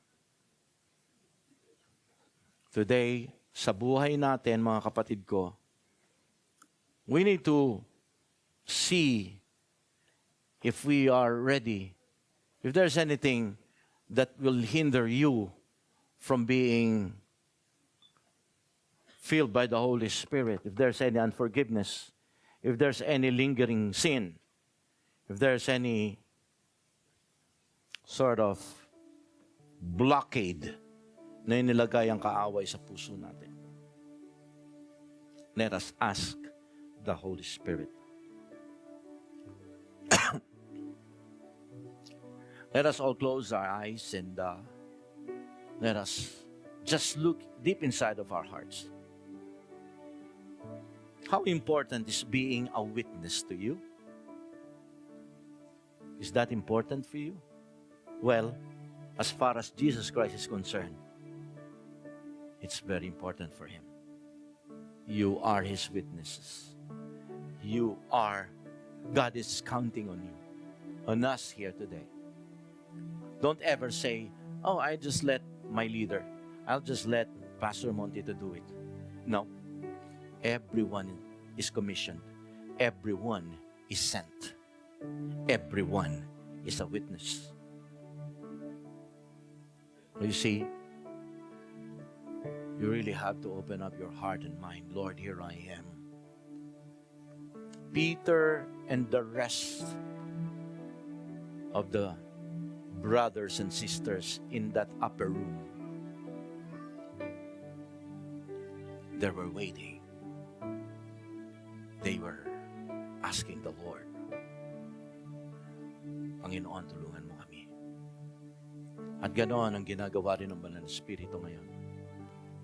Today, sa buhay natin, mga kapatid ko, we need to see if we are ready, if there's anything that will hinder you from being filled by the Holy Spirit, if there's any unforgiveness, if there's any lingering sin, if there's any sort of blockade na inilagay ang kaaway sa puso natin. Let us ask the Holy Spirit. Let us all close our eyes and let us just look deep inside of our hearts. How important is being a witness to you? Is that important for you? Well, as far as Jesus Christ is concerned, it's very important for Him. You are His witnesses. God is counting on you, on us here today. Don't ever say, oh, I just let my leader, I'll just let Pastor Monty to do it. No. Everyone is commissioned. Everyone is sent. Everyone is a witness. You see, you really have to open up your heart and mind. Lord, here I am. Peter and the rest of the brothers and sisters in that upper room, they were waiting. They were asking the Lord, Panginoon, tulungan mo kami. At ganoon ang ginagawa rin ng Banal na Espiritu ngayon.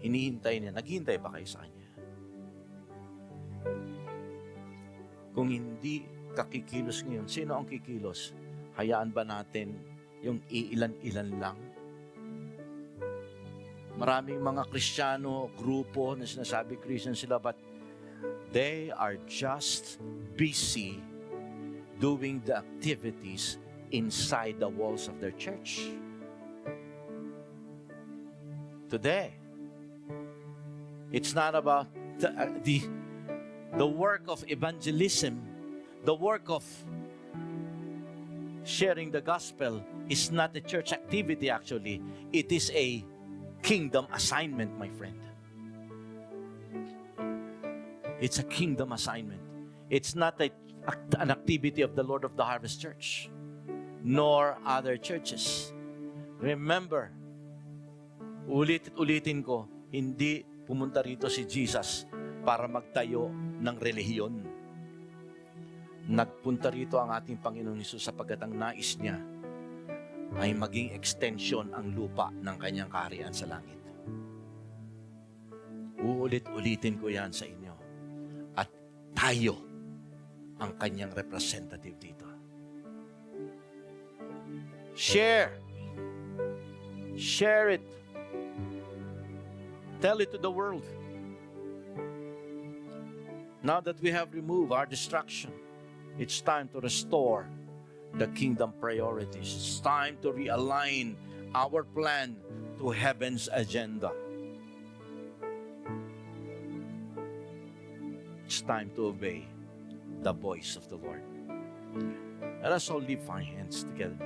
Hinihintay niya. Naghihintay ba kayo sa Kanya? Kung hindi kakikilos ngayon, sino ang kikilos? Hayaan ba natin yung iilan-ilan lang? Maraming mga Kristiyano, grupo na sinasabi Christian sila, but they are just busy doing the activities inside the walls of their church. Today, it's not about the work of evangelism, the work of sharing the gospel is not a church activity actually. It is a kingdom assignment, my friend. It's a kingdom assignment. It's not an activity of the Lord of the Harvest Church, nor other churches. Remember, ulitin ko, hindi pumunta rito si Jesus para magtayo ng relihiyon. Nagpunta rito ang ating Panginoon Hesus sapagkat ang nais niya ay maging extension ang lupa ng kanyang kaharian sa langit. Uulit-ulitin ko yan sa inyo. At tayo ang kanyang representative dito. Share it. Tell it to the world. Now that we have removed our distraction, it's time to restore the kingdom priorities. It's time to realign our plan to heaven's agenda. It's time to obey the voice of the Lord. Let us all lift our hands together.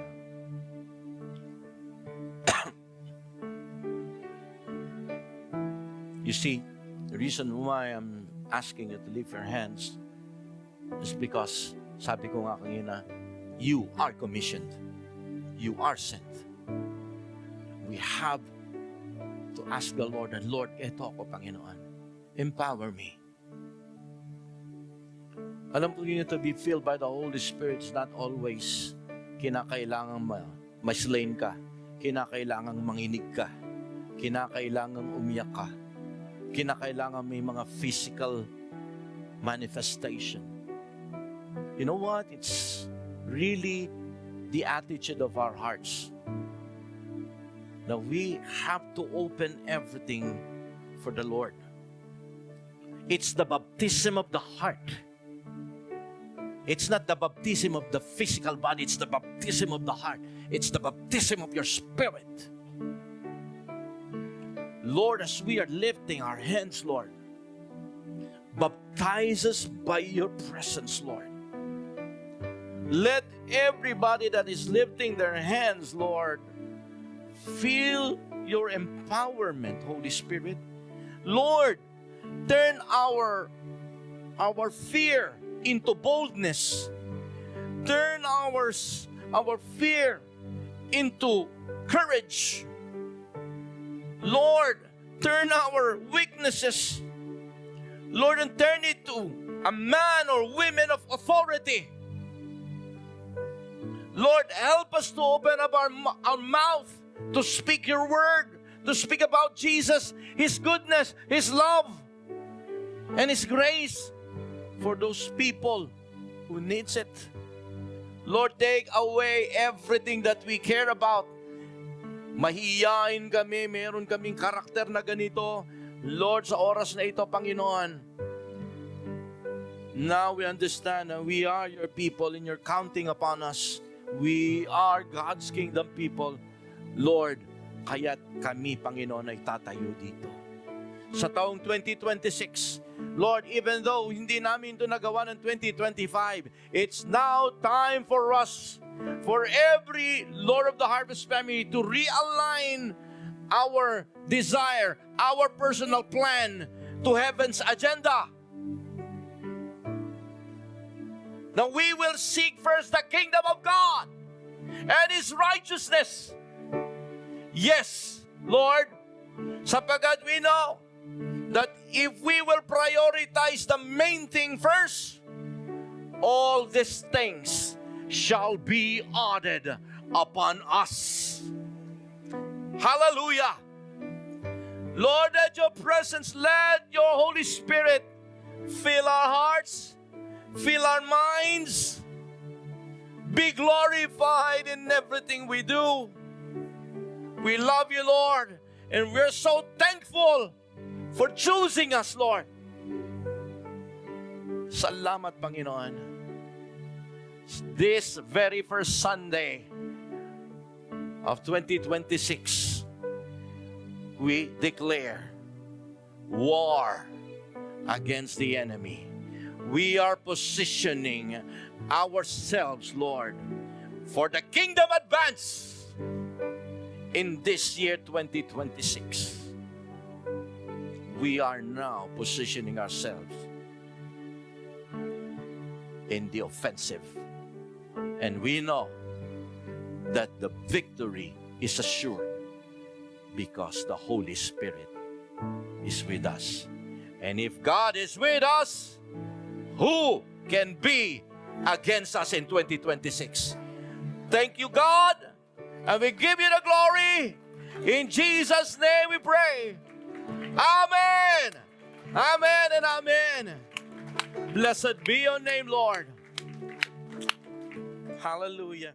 You see, the reason why I'm asking you to lift your hands is because, sabi ko nga kanina, you are commissioned. You are sent. We have to ask the Lord, and Lord, eto ako, Panginoon. Empower me. Alam po niyo, to be filled by the Holy Spirit is not always kinakailangan maslain ka. Kinakailangang manginig ka. Kinakailangang umiyak ka. Kinakailangan may mga physical manifestation. You know what? It's really the attitude of our hearts. Now we have to open everything for the Lord. It's the baptism of the heart. It's not the baptism of the physical body. It's the baptism of the heart. It's the baptism of your spirit. Lord, as we are lifting our hands, Lord, baptize us by your presence, Lord. Let everybody that is lifting their hands, Lord, feel your empowerment, Holy Spirit. Lord, turn our fear into boldness. Turn our fear into courage. Lord, turn our weaknesses, Lord, and turn it to a man or women of authority. Lord, help us to open up our mouth to speak your word, to speak about Jesus, His goodness, His love, and His grace for those people who needs it. Lord, take away everything that we care about. Mahihiyain kami, meron kaming karakter na ganito. Lord, sa oras na ito, Panginoon, now we understand that we are your people and you're counting upon us. We are God's kingdom people. Lord, kaya't kami, Panginoon, ay tatayo dito. Sa taong 2026, Lord, even though hindi namin ito nagawa ng 2025, it's now time for us, for every Lord of the Harvest family to realign our desire, our personal plan to heaven's agenda. Now we will seek first the kingdom of God and His righteousness. Yes, Lord, sapagkat we know that if we will prioritize the main thing first, all these things shall be added upon us. Hallelujah. Lord, let your presence, let your Holy Spirit fill our hearts, fill our minds, be glorified in everything we do. We love you, Lord, and we're so thankful for choosing us, Lord. Salamat, Panginoon. This very first Sunday of 2026, we declare war against the enemy. We are positioning ourselves, Lord, for the kingdom advance in this year 2026. We are now positioning ourselves in the offensive. And we know that the victory is assured because the Holy Spirit is with us. And if God is with us, who can be against us in 2026? Thank you, God, and we give you the glory. In Jesus' name we pray. Amen. Amen and amen. Blessed be your name, Lord. Hallelujah.